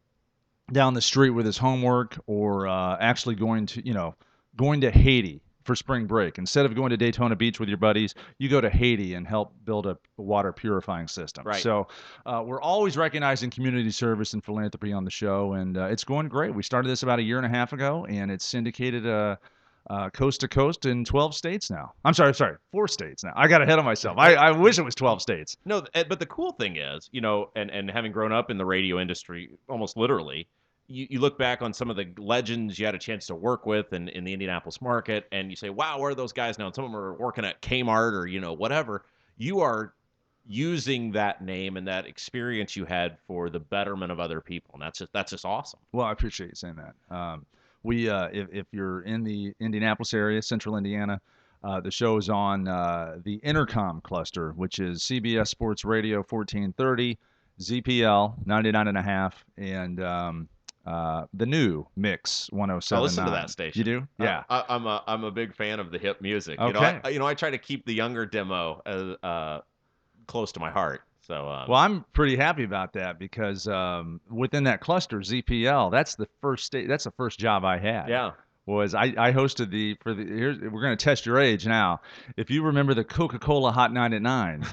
S3: down the street with his homework, or actually going to Haiti for spring break. Instead of going to Daytona Beach with your buddies, you go to Haiti and help build a water purifying system.
S1: Right.
S3: So we're always recognizing community service and philanthropy on the show, and it's going great. We started this about a year and a half ago, and it's syndicated coast to coast in 12 states now. I'm sorry, 4 states now. I got ahead of myself. I wish it was 12 states.
S1: No, but the cool thing is, and having grown up in the radio industry, almost literally, you look back on some of the legends you had a chance to work with in the Indianapolis market, and you say, wow, where are those guys now? And some of them are working at Kmart or, whatever. You are using that name and that experience you had for the betterment of other people, and that's just awesome.
S3: Well, I appreciate you saying that. If you're in the Indianapolis area, central Indiana, the show is on the Intercom cluster, which is CBS Sports Radio 1430, ZPL 99.5, and the new Mix 107.9.
S1: I listen to that station.
S3: You do? Yeah.
S1: I'm a big fan of the hip music.
S3: Okay.
S1: I try to keep the younger demo close to my heart. So
S3: well, I'm pretty happy about that because within that cluster, ZPL, that's the first job I had.
S1: Yeah.
S3: Was I hosted we're going to test your age now. If you remember the Coca-Cola Hot 9 at 9,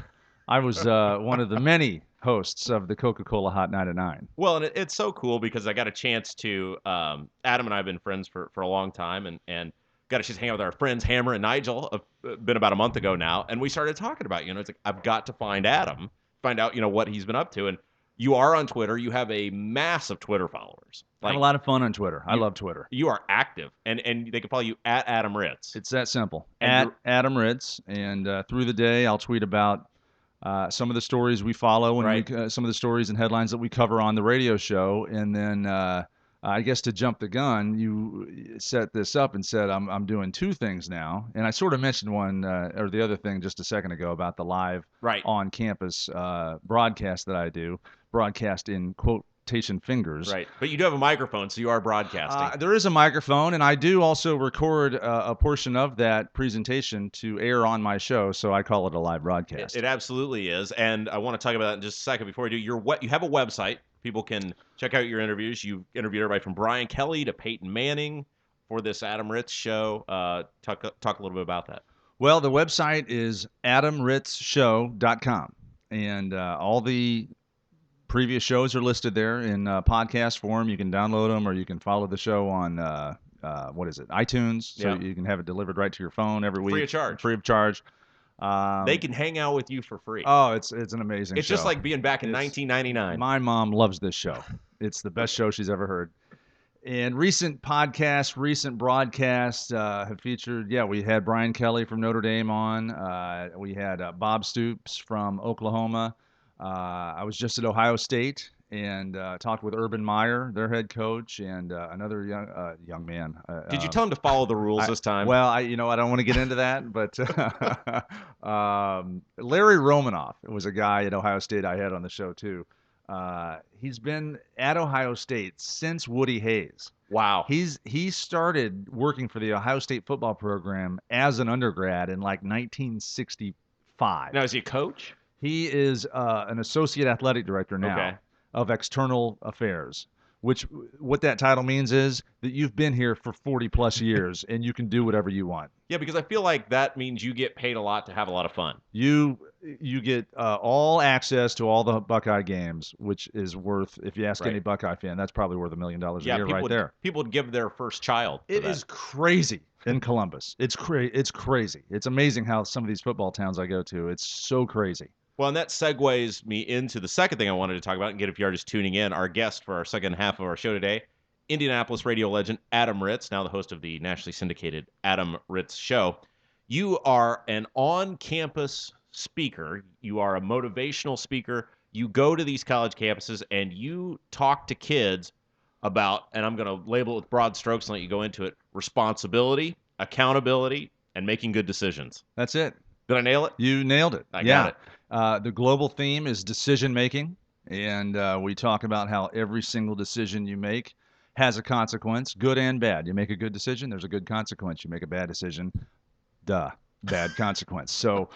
S3: I was one of the many hosts of the Coca-Cola Hot 9 at 9.
S1: Well, and it's so cool because I got a chance to Adam and I have been friends for a long time, and got a chance to hang out with our friends Hammer and Nigel. Been about a month ago now, and we started talking about it's like I've got to find Adam, find out what he's been up to, and You are on Twitter. You have a massive Twitter followers.
S3: I have a lot of fun on Twitter. I love Twitter.
S1: You are active, and they can follow you at Adam Ritz.
S3: It's that simple.
S1: And
S3: at Adam Ritz, and through the day, I'll tweet about some of the stories we follow, and some of the stories and headlines that we cover on the radio show, and then I guess to jump the gun, you set this up and said I'm doing two things now, and I sort of mentioned one or the other thing just a second ago about the live on campus broadcast that I do, broadcast in quotation fingers.
S1: Right, but you do have a microphone, so you are broadcasting.
S3: There is a microphone, and I do also record a portion of that presentation to air on my show, so I call it a live broadcast.
S1: It absolutely is, and I want to talk about that in just a second. Before we do, you have a website. People can check out your interviews. You've interviewed everybody from Brian Kelly to Peyton Manning for this Adam Ritz show. Talk a little bit about that.
S3: Well, the website is adamritzshow.com, and all the previous shows are listed there in podcast form. You can download them, or you can follow the show on iTunes, so you can have it delivered right to your phone every week.
S1: Free of charge.
S3: Free of charge.
S1: They can hang out with you for free.
S3: Oh, it's an amazing show.
S1: It's just like being back in 1999.
S3: My mom loves this show. It's the best show she's ever heard. And recent podcasts, recent broadcasts have featured, we had Brian Kelly from Notre Dame on. We had Bob Stoops from Oklahoma. I was just at Ohio State and talked with Urban Meyer, their head coach, and another young man.
S1: Did you tell him to follow the rules this time?
S3: Well, I don't want to get into that, but Larry Romanoff was a guy at Ohio State I had on the show too. He's been at Ohio State since Woody Hayes.
S1: Wow.
S3: He started working for the Ohio State football program as an undergrad in like 1965.
S1: Now, is he a coach?
S3: He is an associate athletic director now of external affairs, what that title means is that you've been here for 40 plus years and you can do whatever you want.
S1: Yeah, because I feel like that means you get paid a lot to have a lot of fun.
S3: You get all access to all the Buckeye games, which is worth, if you ask any Buckeye fan, that's probably worth $1 million a year right there.
S1: People would give their first child.
S3: It is crazy in Columbus. It's crazy. It's amazing how some of these football towns I go to, it's so crazy.
S1: Well, and that segues me into the second thing I wanted to talk about, and get if you're just tuning in, our guest for our second half of our show today, Indianapolis radio legend Adam Ritz, now the host of the nationally syndicated Adam Ritz Show. You are an on-campus speaker. You are a motivational speaker. You go to these college campuses and you talk to kids about, and I'm going to label it with broad strokes and let you go into it, responsibility, accountability, and making good decisions.
S3: That's it.
S1: Did I nail it?
S3: You nailed it.
S1: I got it.
S3: The global theme is decision making, and we talk about how every single decision you make has a consequence, good and bad. You make a good decision, there's a good consequence. You make a bad decision, bad consequence. So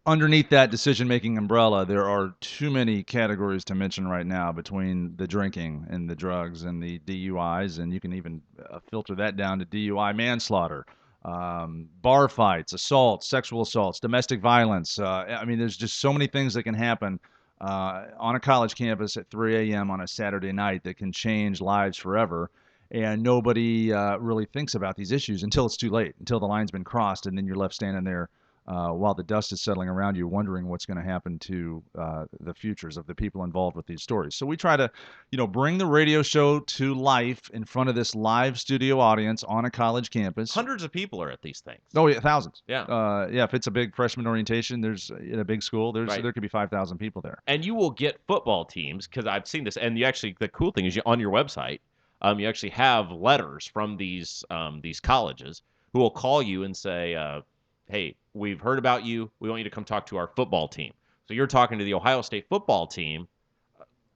S3: underneath that decision-making umbrella, there are too many categories to mention right now between the drinking and the drugs and the DUIs, and you can even filter that down to DUI manslaughter. Bar fights, assaults, sexual assaults, domestic violence. I mean, there's just so many things that can happen on a college campus at 3 a.m. on a Saturday night that can change lives forever. And nobody really thinks about these issues until it's too late, until the line's been crossed, and then you're left standing there while the dust is settling around you, wondering what's going to happen to the futures of the people involved with these stories. So we try to, bring the radio show to life in front of this live studio audience on a college campus.
S1: Hundreds of people are at these things.
S3: Oh yeah, thousands.
S1: Yeah.
S3: If it's a big freshman orientation, there's in a big school, there could be 5,000 people there.
S1: And you will get football teams, because I've seen this. And the cool thing is, on your website, you actually have letters from these colleges who will call you and say, hey, we've heard about you. We want you to come talk to our football team. So you're talking to the Ohio State football team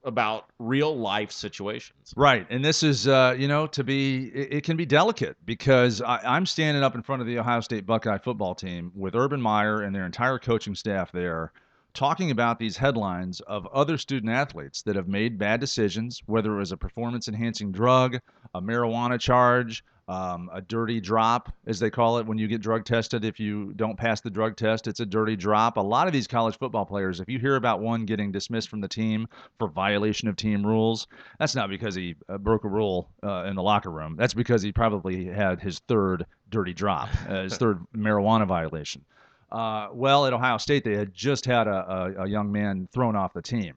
S1: about real life situations.
S3: Right. And this is, it can be delicate because I'm standing up in front of the Ohio State Buckeye football team with Urban Meyer and their entire coaching staff there, talking about these headlines of other student athletes that have made bad decisions, whether it was a performance-enhancing drug, a marijuana charge, a dirty drop, as they call it when you get drug tested. If you don't pass the drug test, it's a dirty drop. A lot of these college football players, if you hear about one getting dismissed from the team for violation of team rules, that's not because he broke a rule in the locker room. That's because he probably had his third dirty drop, his third marijuana violation. Well, at Ohio State, they had just had a young man thrown off the team.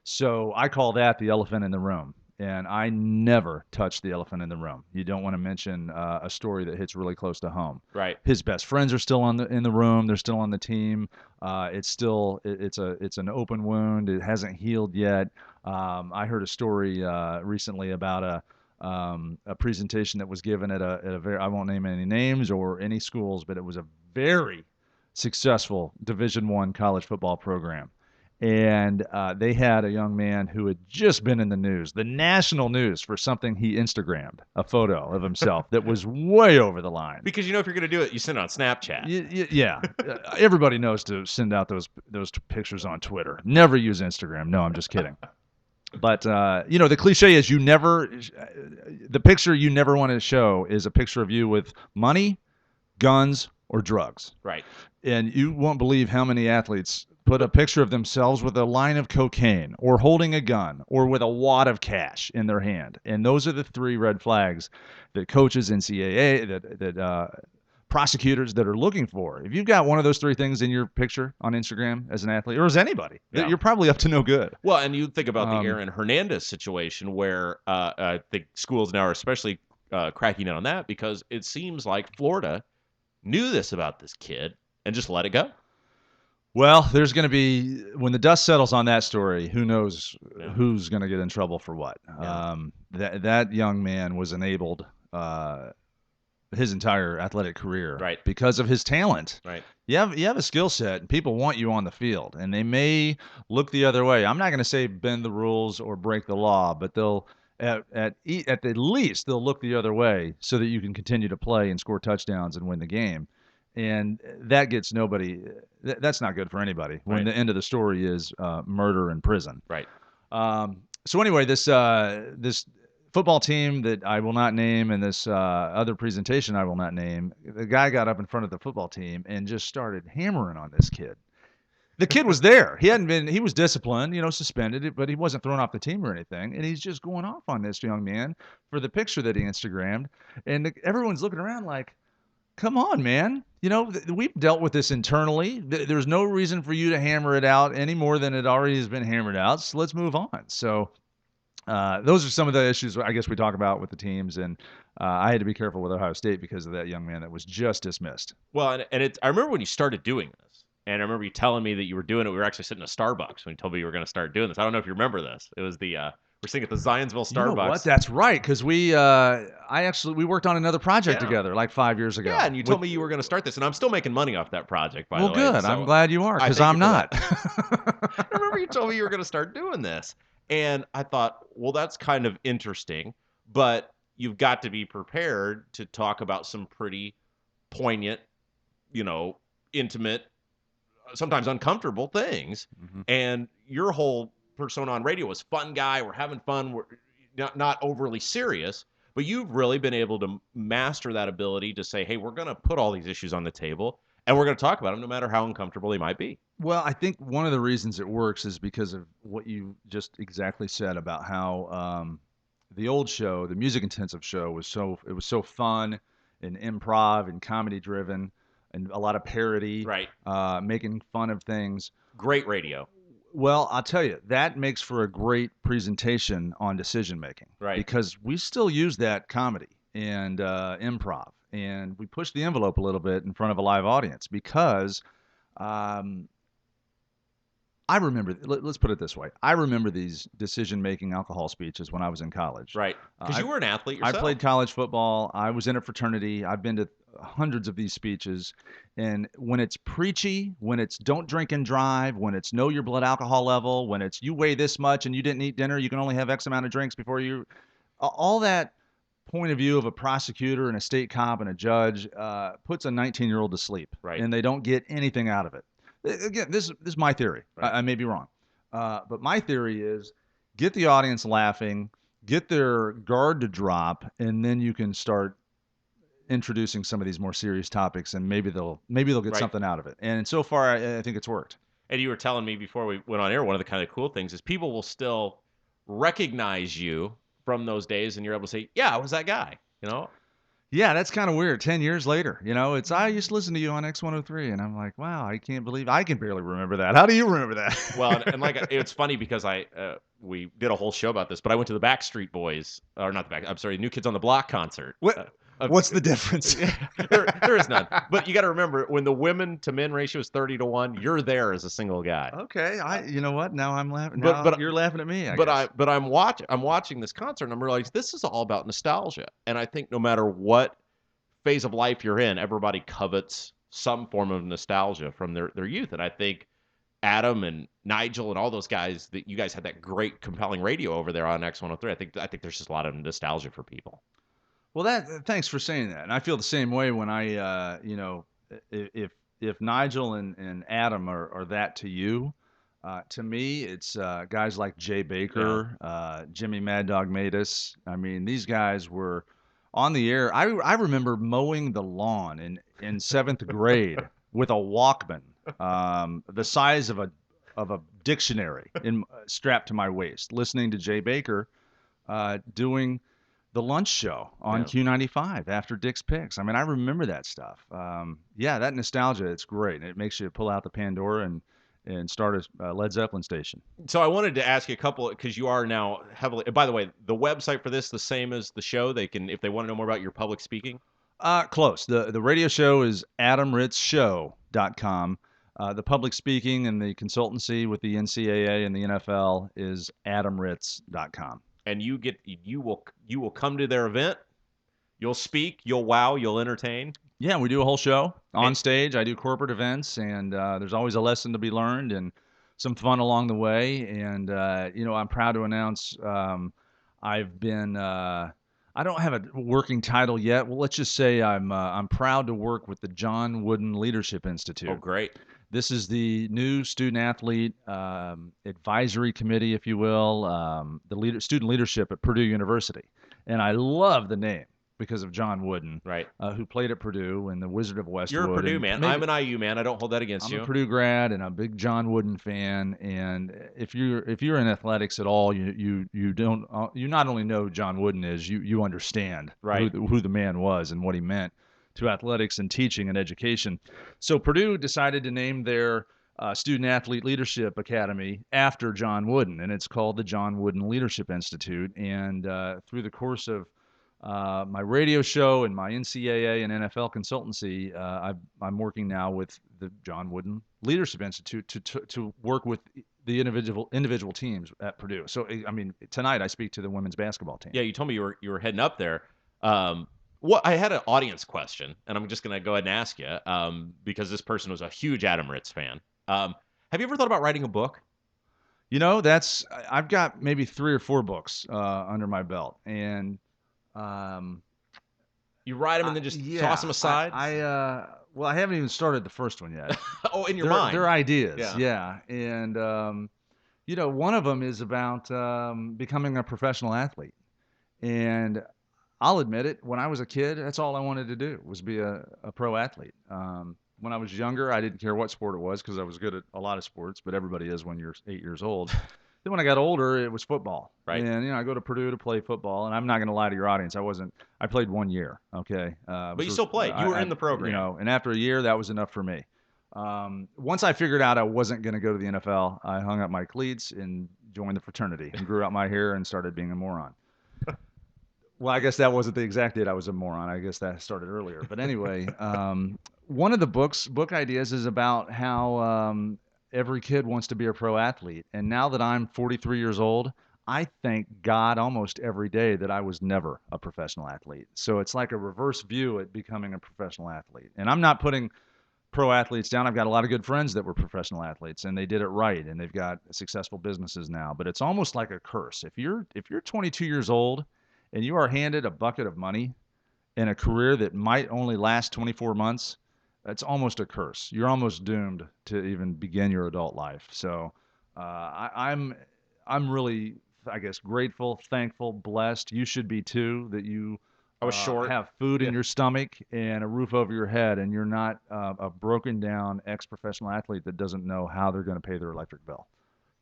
S3: So I call that the elephant in the room. And I never touch the elephant in the room. You don't want to mention a story that hits really close to home.
S1: Right.
S3: His best friends are still in the room. They're still on the team. It's an open wound. It hasn't healed yet. I heard a story recently about a presentation that was given at a very, I won't name any names or any schools, but it was a very successful Division I college football program. And they had a young man who had just been in the news, the national news, for something he Instagrammed, a photo of himself that was way over the line.
S1: Because if you're going to do it, you send it on Snapchat.
S3: Yeah, everybody knows to send out those pictures on Twitter. Never use Instagram. No, I'm just kidding. But the cliche is the picture you never want to show is a picture of you with money, guns, or drugs.
S1: Right.
S3: And you won't believe how many athletes put a picture of themselves with a line of cocaine or holding a gun or with a wad of cash in their hand. And those are the 3 red flags that coaches, NCAA, that prosecutors that are looking for. If you've got one of those 3 things in your picture on Instagram as an athlete or as anybody, you're probably up to no good.
S1: Well, and you think about the Aaron Hernandez situation where I think schools now are especially cracking in on that because it seems like Florida knew this about this kid and just let it go.
S3: Well, there's going to be, when the dust settles on that story, who knows who's going to get in trouble for what. Yeah. That young man was enabled his entire athletic career because of his talent.
S1: Right.
S3: You have a skill set, and people want you on the field, and they may look the other way. I'm not going to say bend the rules or break the law, but they'll at the least they'll look the other way so that you can continue to play and score touchdowns and win the game. And that gets nobody. That's not good for anybody. When the end of the story is murder in prison.
S1: Right.
S3: So anyway, this football team that I will not name and this other presentation I will not name, the guy got up in front of the football team and just started hammering on this kid. The kid was there. He was disciplined, suspended, but he wasn't thrown off the team or anything. And he's just going off on this young man for the picture that he Instagrammed. And everyone's looking around like, come on, man. We've dealt with this internally. There's no reason for you to hammer it out any more than it already has been hammered out. So let's move on. So those are some of the issues I guess we talk about with the teams. And I had to be careful with Ohio State because of that young man that was just dismissed.
S1: Well, and I remember when you started doing this, and I remembe you telling me that you were doing it. We were actually sitting in a Starbucks when you told me you were going to start doing this. I don't know if you remember this. It was we're sitting at the Zionsville Starbucks.
S3: You know what? That's right, because we worked on another project together like 5 years ago.
S1: Yeah, and you told me you were going to start this, and I'm still making money off that project, by the way.
S3: Well, good.
S1: So
S3: I'm glad you are, because I'm not.
S1: I remember you told me you were going to start doing this, and I thought, well, that's kind of interesting, but you've got to be prepared to talk about some pretty poignant, intimate, sometimes uncomfortable things, and your whole persona on radio was fun guy. We're having fun. We're not overly serious, but you've really been able to master that ability to say, hey, we're going to put all these issues on the table and we're going to talk about them no matter how uncomfortable they might be.
S3: Well, I think one of the reasons it works is because of what you just exactly said about how the old show, the music intensive show, was so fun and improv and comedy driven and a lot of parody, making fun of things.
S1: Great radio.
S3: Well, I'll tell you, that makes for a great presentation on decision making.
S1: Right.
S3: Because we still use that comedy and improv, and we push the envelope a little bit in front of a live audience because I remember, let's put it this way. I remember these decision making alcohol speeches when I was in college.
S1: Right. Because you were an athlete yourself.
S3: I played college football. I was in a fraternity. I've been to hundreds of these speeches, and when it's preachy, when it's don't drink and drive, when it's know your blood alcohol level, when it's you weigh this much and you didn't eat dinner, you can only have X amount of drinks before you, all that point of view of a prosecutor and a state cop and a judge puts a 19-year-old to sleep, and they don't get anything out of it. Again, this is my theory. I may be wrong, but my theory is get the audience laughing, get their guard to drop, and then you can start introducing some of these more serious topics, and maybe they'll get something out of it. And so far, I think it's worked.
S1: And you were telling me before we went on air, one of the kind of cool things is people will still recognize you from those days, and you're able to say, "Yeah, I was that guy."
S3: Yeah, that's kind of weird. 10 years later, I used to listen to you on X103, and I'm like, wow, I can't believe I can barely remember that. How do you remember that?
S1: Well, and like it's funny because we did a whole show about this, but I went to the Backstreet Boys, or not the Back. I'm sorry, New Kids on the Block concert.
S3: What's the difference?
S1: there is none. But you got to remember, when the women to men ratio is 30-1, you're there as a single guy.
S3: Okay, you know what? Now I'm laughing. But you're laughing at me. I guess.
S1: I'm watching this concert, and I'm realizing this is all about nostalgia. And I think no matter what phase of life you're in, everybody covets some form of nostalgia from their youth. And I think Adam and Nigel and all those guys, that you guys had that great compelling radio over there on X103. I think there's just a lot of nostalgia for people.
S3: Well, thanks for saying that. And I feel the same way when if Nigel and Adam are that to you, to me, it's guys like Jay Baker, Jimmy Mad Dog Matus. I mean, these guys were on the air. I remember mowing the lawn in 7th grade with a Walkman, the size of a dictionary strapped to my waist, listening to Jay Baker doing the lunch show on Q95 after Dick's Picks. I mean, I remember that stuff. That nostalgia, it's great. It makes you pull out the Pandora and start a Led Zeppelin station.
S1: So I wanted to ask you a couple, because you are now heavily, by the way, the website for this, the same as the show. They can, if they want to know more about your public speaking.
S3: Close. The radio show is adamritzshow.com. The public speaking and the consultancy with the NCAA and the NFL is adamritz.com.
S1: And you will come to their event. You'll speak. You'll wow. You'll entertain.
S3: Yeah, we do a whole show on stage. I do corporate events, and there's always a lesson to be learned and some fun along the way. And I'm proud to announce I've been. I don't have a working title yet. Well, let's just say I'm proud to work with the John Wooden Leadership Institute.
S1: Oh, great.
S3: This is the new student-athlete advisory committee, if you will, the student leadership at Purdue University. And I love the name because of John Wooden,
S1: right?
S3: Who played at Purdue and the Wizard of Westwood.
S1: You're a Purdue man. I'm an IU man. I don't hold that against you.
S3: I'm a Purdue grad and I'm a big John Wooden fan. And if you're in athletics at all, you not only know John Wooden is, you understand who the man was and what he meant to athletics and teaching and education. So Purdue decided to name their Student Athlete Leadership Academy after John Wooden, and it's called the John Wooden Leadership Institute. And through the course of my radio show and my NCAA and NFL consultancy, I'm working now with the John Wooden Leadership Institute to work with the individual teams at Purdue. So, I mean, tonight I speak to the women's basketball team.
S1: Yeah, you told me you were heading up there. I had an audience question, and I'm just going to go ahead and ask you, because this person was a huge Adam Ritz fan. Have you ever thought about writing a book?
S3: I've got maybe 3 or 4 books under my belt, and
S1: you write them and then just toss them aside.
S3: I haven't even started the first one yet.
S1: Oh, in your mind?
S3: They're ideas, yeah. And one of them is about becoming a professional athlete, and I'll admit it, when I was a kid, that's all I wanted to do was be a pro athlete. When I was younger, I didn't care what sport it was because I was good at a lot of sports, but everybody is when you're 8 years old. Then when I got older, it was football.
S1: Right.
S3: And, I go to Purdue to play football, and I'm not going to lie to your audience. I played 1 year, okay?
S1: But you still played. You were in the program.
S3: And after a year, that was enough for me. Once I figured out I wasn't going to go to the NFL, I hung up my cleats and joined the fraternity and grew out my hair and started being a moron. Well, I guess that wasn't the exact date I was a moron. I guess that started earlier. But anyway, one of the book ideas is about how every kid wants to be a pro athlete. And now that I'm 43 years old, I thank God almost every day that I was never a professional athlete. So it's like a reverse view at becoming a professional athlete. And I'm not putting pro athletes down. I've got a lot of good friends that were professional athletes, and they did it right, and they've got successful businesses now. But it's almost like a curse. If you're 22 years old and you are handed a bucket of money in a career that might only last 24 months, that's almost a curse. You're almost doomed to even begin your adult life. So I'm really, I guess, grateful, thankful, blessed. You should be too, that you have food in your stomach and a roof over your head, and you're not a broken down ex-professional athlete that doesn't know how they're going to pay their electric bill.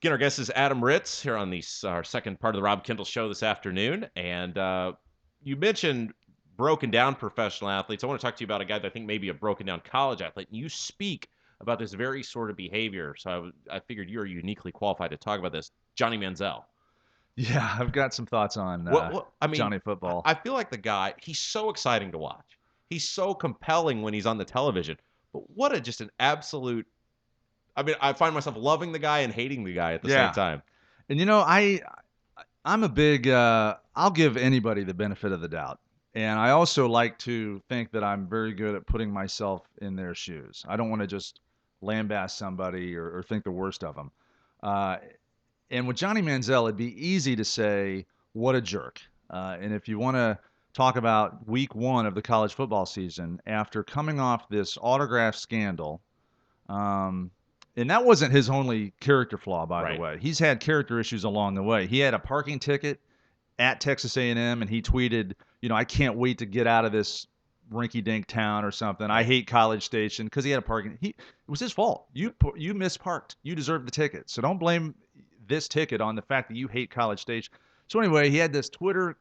S1: Again, our guest is Adam Ritz here on our second part of the Rob Kendall Show this afternoon. And you mentioned broken down professional athletes, I want to talk to you about a guy that I think may be a broken down college athlete. And you speak about this very sort of behavior. So I figured you are uniquely qualified to talk about this. Johnny Manziel.
S3: Yeah, I've got some thoughts on
S1: I mean,
S3: Johnny Football.
S1: I feel like the guy, he's so exciting to watch. He's so compelling when he's on the television. But what just an absolute, I mean, I find myself loving the guy and hating the guy at the same time.
S3: And, I'm a big, I'll give anybody the benefit of the doubt. And I also like to think that I'm very good at putting myself in their shoes. I don't want to just lambaste somebody or think the worst of them. And with Johnny Manziel, it'd be easy to say, what a jerk. And if you want to talk about week 1 of the college football season, after coming off this autograph scandal, and that wasn't his only character flaw, by the way. He's had character issues along the way. He had a parking ticket at Texas A&M, and he tweeted, I can't wait to get out of this rinky-dink town or something. I hate College Station, because he had a parking. It was his fault. You misparked. You deserved the ticket. So don't blame this ticket on the fact that you hate College Station. So anyway, he had this Twitter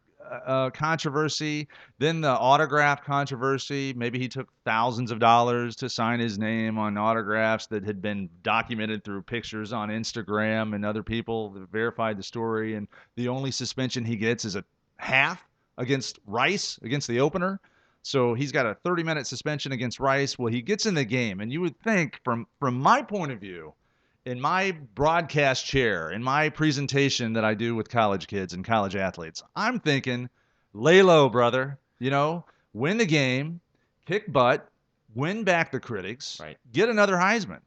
S3: controversy, then the autograph controversy. Maybe he took thousands of dollars to sign his name on autographs that had been documented through pictures on Instagram and other people that verified the story. And the only suspension he gets is a half against Rice, against the opener. So he's got a 30-minute suspension against Rice. Well, he gets in the game, and you would think, from my point of view, in my broadcast chair, in my presentation that I do with college kids and college athletes, I'm thinking, lay low, brother. Win the game, kick butt, win back the critics, get another Heisman.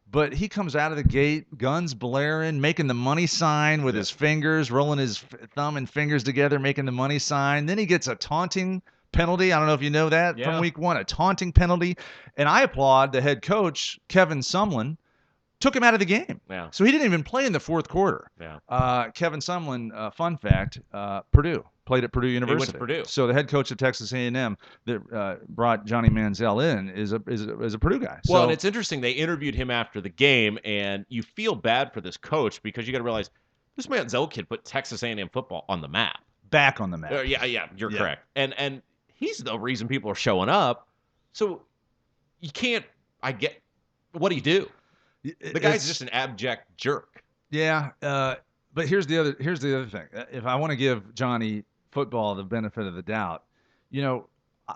S3: But he comes out of the gate, guns blaring, making the money sign with his fingers, rolling his thumb and fingers together, making the money sign. Then he gets a taunting penalty. I don't know if you know that from week 1, a taunting penalty. And I applaud the head coach, Kevin Sumlin, took him out of the game.
S1: Yeah.
S3: So he didn't even play in the fourth quarter.
S1: Yeah.
S3: Kevin Sumlin, fun fact, Purdue, played at Purdue University.
S1: He went to Purdue.
S3: So the head coach of Texas A&M that brought Johnny Manziel in is a Purdue guy.
S1: Well, and it's interesting. They interviewed him after the game, and you feel bad for this coach because you got to realize this Manziel kid put Texas A&M football on the map.
S3: Back on the map.
S1: Yeah, you're correct. And he's the reason people are showing up. So you can't. What do you do? The guy's just an abject jerk.
S3: Yeah, but here's the other thing. If I want to give Johnny Football the benefit of the doubt,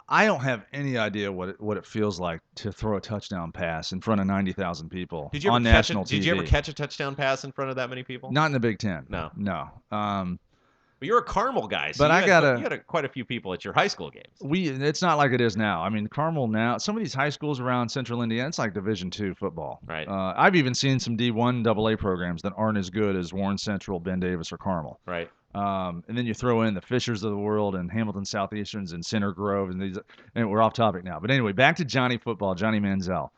S3: I don't have any idea what it feels like to throw a touchdown pass in front of 90,000 people on national TV.
S1: Did you ever catch a touchdown pass in front of that many people?
S3: Not in the Big Ten.
S1: No. But you're a Carmel guy, so
S3: but
S1: you had quite a few people at your high school games.
S3: It's not like it is now. I mean, Carmel now, some of these high schools around Central Indiana, it's like Division II football.
S1: Right.
S3: I've even seen some D1 AA programs that aren't as good as Warren Central, Ben Davis, or Carmel.
S1: Right.
S3: And then you throw in the Fishers of the world and Hamilton Southeasterns and Center Grove, and we're off topic now. But anyway, back to Johnny Football, Johnny Manziel.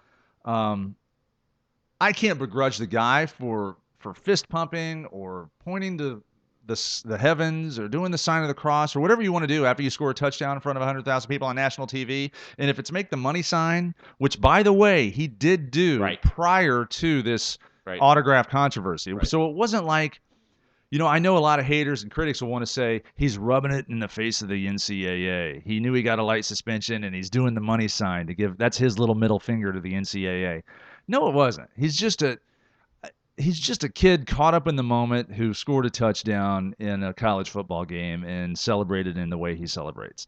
S3: I can't begrudge the guy for fist pumping or pointing to the heavens or doing the sign of the cross or whatever you want to do after you score a touchdown in front of 100,000 people on national TV. And if it's make the money sign, which, by the way, he did do prior to this autograph controversy. So it wasn't like, I know a lot of haters and critics will want to say he's rubbing it in the face of the NCAA. He knew he got a light suspension and he's doing the money sign that's his little middle finger to the NCAA. No, it wasn't. He's just a kid caught up in the moment who scored a touchdown in a college football game and celebrated in the way he celebrates.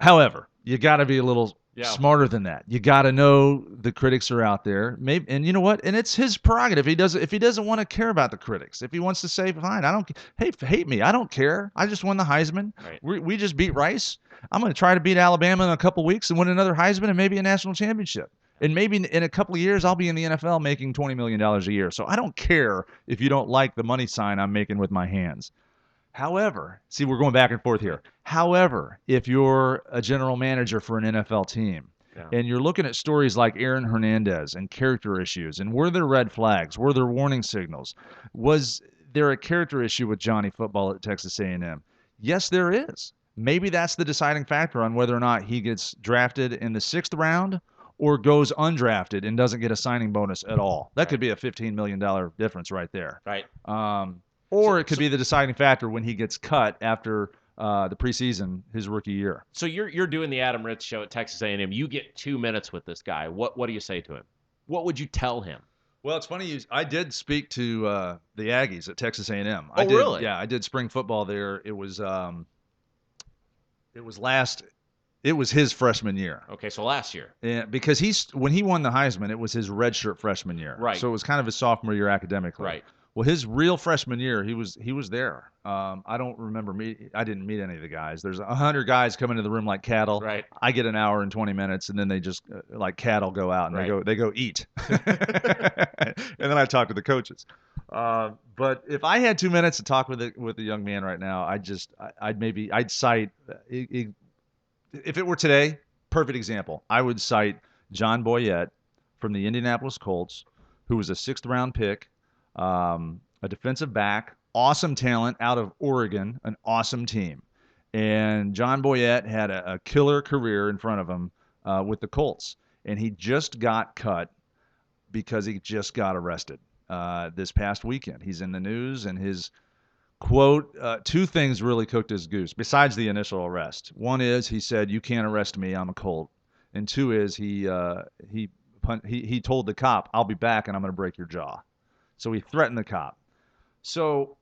S3: However, you got to be a little smarter than that. You got to know the critics are out there. Maybe, and you know what? And it's his prerogative. If he doesn't want to care about the critics, if he wants to say, fine, hate me. I don't care. I just won the Heisman.
S1: Right.
S3: We just beat Rice. I'm going to try to beat Alabama in a couple weeks and win another Heisman and maybe a national championship. And maybe in a couple of years, I'll be in the NFL making $20 million a year. So I don't care if you don't like the money sign I'm making with my hands. However, see, we're going back and forth here. However, if you're a general manager for an NFL team and you're looking at stories like Aaron Hernandez and character issues, and were there red flags? Were there warning signals? Was there a character issue with Johnny Football at Texas A&M? Yes, there is. Maybe that's the deciding factor on whether or not he gets drafted in the 6th round or goes undrafted and doesn't get a signing bonus at all. That could be a $15 million difference right there.
S1: Right.
S3: Or it could be the deciding factor when he gets cut after the preseason his rookie year.
S1: So you're doing the Adam Ritz show at Texas A&M. You get 2 minutes with this guy. What do you say to him? What would you tell him?
S3: Well, it's funny. I did speak to the Aggies at Texas A&M.
S1: Oh, really?
S3: Yeah, I did spring football there. It was his freshman year.
S1: Okay, so last year.
S3: Yeah, because when he won the Heisman, it was his redshirt freshman year.
S1: Right.
S3: So it was kind of his sophomore year academically.
S1: Right.
S3: Well, his real freshman year, he was there. I don't remember I didn't meet any of the guys. There's 100 guys come into the room like cattle.
S1: Right.
S3: I get an hour and 20 minutes, and then they just like cattle go out and they go eat. And then I talk to the coaches. But if I had 2 minutes to talk with a young man right now, I'd cite if it were today, perfect example. I would cite John Boyette from the Indianapolis Colts, who was a 6th round pick. A defensive back, awesome talent out of Oregon, an awesome team. And John Boyette had a killer career in front of him with the Colts. And he just got cut because he just got arrested this past weekend. He's in the news, and his quote, 2 things really cooked his goose, besides the initial arrest. One is he said, "You can't arrest me, I'm a Colt." And 2 is he told the cop, "I'll be back and I'm going to break your jaw." So he threatened the cop. So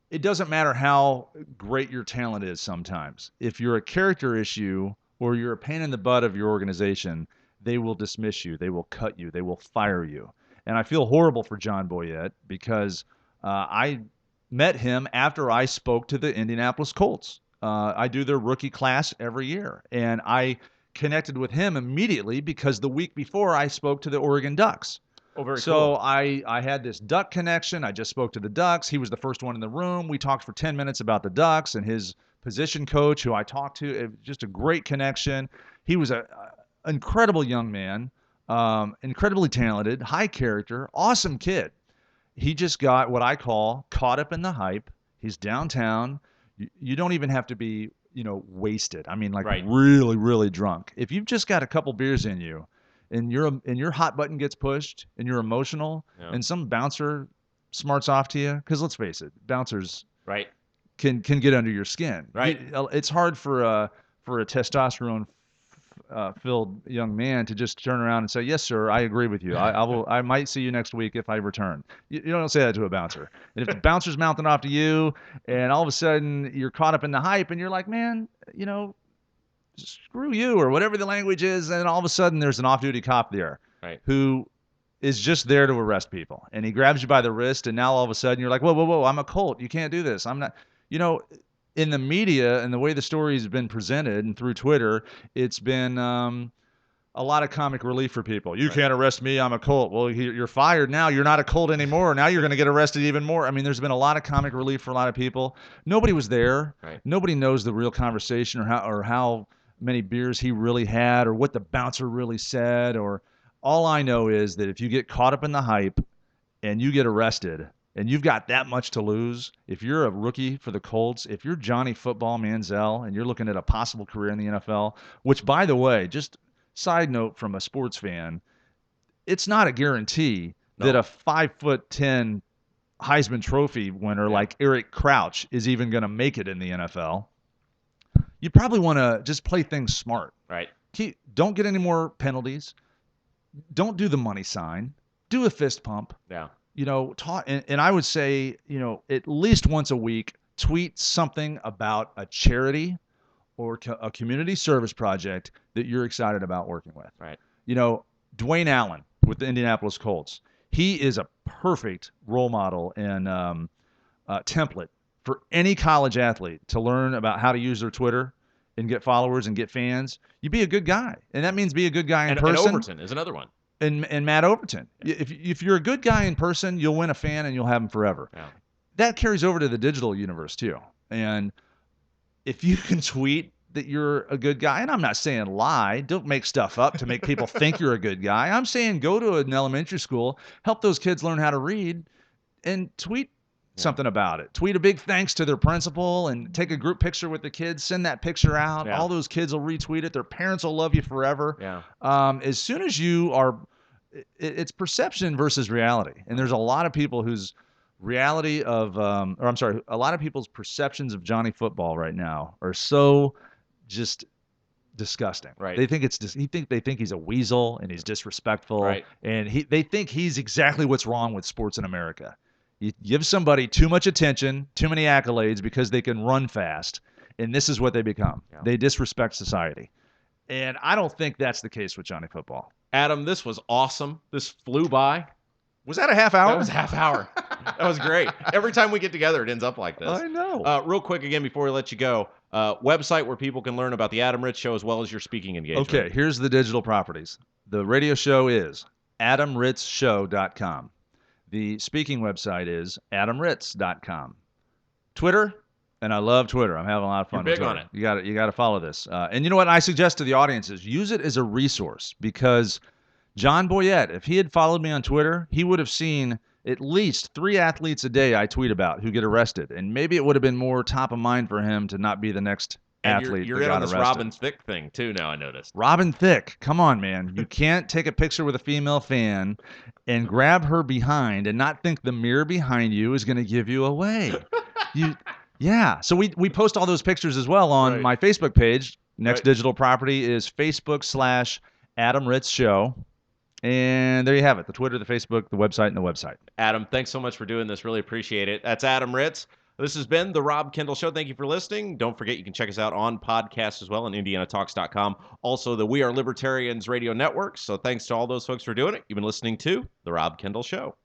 S3: it doesn't matter how great your talent is sometimes. If you're a character issue or you're a pain in the butt of your organization, they will dismiss you. They will cut you. They will fire you. And I feel horrible for John Boyette because I met him after I spoke to the Indianapolis Colts. I do their rookie class every year. And I connected with him immediately because the week before I spoke to the Oregon Ducks.
S1: Oh, very
S3: so
S1: cool.
S3: I had this Duck connection. I just spoke to the Ducks. He was the first one in the room. We talked for 10 minutes about the Ducks and his position coach, who I talked to. It was just a great connection. He was an incredible young man, incredibly talented, high character, awesome kid. He just got what I call caught up in the hype. He's downtown. You don't even have to be, wasted. I mean, like really, really drunk. If you've just got a couple beers in you, and your hot button gets pushed, and you're emotional, and some bouncer smarts off to you, because let's face it, bouncers can get under your skin. It's hard for a testosterone filled young man to just turn around and say, "Yes, sir, I agree with you. I might see you next week if I return." You don't say that to a bouncer. And if the bouncer's mouthing off to you, and all of a sudden you're caught up in the hype, and you're like, "Man, screw you," or whatever the language is, and all of a sudden there's an off-duty cop there who is just there to arrest people, and he grabs you by the wrist, and now all of a sudden you're like, whoa, whoa, whoa, I'm a Colt. You can't do this. I'm not. In the media and the way the story's been presented and through Twitter, it's been a lot of comic relief for people. You can't arrest me. I'm a Colt. Well, you're fired now. You're not a Colt anymore. Now you're going to get arrested even more. I mean, there's been a lot of comic relief for a lot of people. Nobody was there. Nobody knows the real conversation or how many beers he really had or what the bouncer really said. Or all I know is that if you get caught up in the hype and you get arrested and you've got that much to lose, if you're a rookie for the Colts, if you're Johnny Football Manziel and you're looking at a possible career in the NFL, which, by the way, just side note from a sports fan, it's not a guarantee that a 5'10" Heisman Trophy winner like Eric Crouch is even going to make it in the NFL. You probably want to just play things smart. Don't get any more penalties. Don't do the money sign. Do a fist pump. And I would say, at least once a week, tweet something about a charity or a community service project that you're excited about working with. Dwayne Allen with the Indianapolis Colts. He is a perfect role model and template for any college athlete to learn about how to use their Twitter and get followers and get fans. You be a good guy, and that means be a good guy in person.
S1: And Overton is another one.
S3: And Matt Overton. If you're a good guy in person, you'll win a fan and you'll have him forever. That carries over to the digital universe too. And if you can tweet that you're a good guy, and I'm not saying lie, don't make stuff up to make people think you're a good guy. I'm saying go to an elementary school, help those kids learn how to read, and tweet something about it. Tweet a big thanks to their principal and take a group picture with the kids, send that picture out. All those kids will retweet it. Their parents will love you forever. As soon as you are, it's perception versus reality. And there's a lot of people whose reality of, or I'm sorry, a lot of people's perceptions of Johnny Football right now are so just disgusting.
S1: Right.
S3: They think they think he's a weasel and he's disrespectful.
S1: Right.
S3: And they think he's exactly what's wrong with sports in America. You give somebody too much attention, too many accolades because they can run fast, and this is what they become. Yeah. They disrespect society. And I don't think that's the case with Johnny Football.
S1: Adam, this was awesome. This flew by.
S3: Was that a half hour?
S1: That was a half hour. That was great. Every time we get together, it ends up like this.
S3: I know.
S1: Real quick again before we let you go, website where people can learn about the Adam Ritz Show as well as your speaking engagement.
S3: Okay, here's the digital properties. The radio show is adamritzshow.com. The speaking website is adamritz.com. Twitter, and I love Twitter. I'm having a lot of fun
S1: You're
S3: with
S1: big
S3: Twitter.
S1: on it.
S3: You got to follow this. And you know what I suggest to the audience is use it as a resource, because John Boyette, if he had followed me on Twitter, he would have seen at least 3 athletes a day I tweet about who get arrested. And maybe it would have been more top of mind for him to not be the next athlete
S1: you're
S3: that
S1: in
S3: got
S1: on this
S3: arrested.
S1: Robin Thicke thing too now, I noticed.
S3: Robin Thicke, come on, man. You can't take a picture with a female fan and grab her behind and not think the mirror behind you is going to give you away. Yeah. So we post all those pictures as well on my Facebook page. Next digital property is Facebook/Adam Ritz Show. And there you have it. The Twitter, the Facebook, the website, and the website.
S1: Adam, thanks so much for doing this. Really appreciate it. That's Adam Ritz. This has been the Rob Kendall Show. Thank you for listening. Don't forget you can check us out on podcasts as well on IndianaTalks.com. Also, the We Are Libertarians radio network. So thanks to all those folks for doing it. You've been listening to the Rob Kendall Show.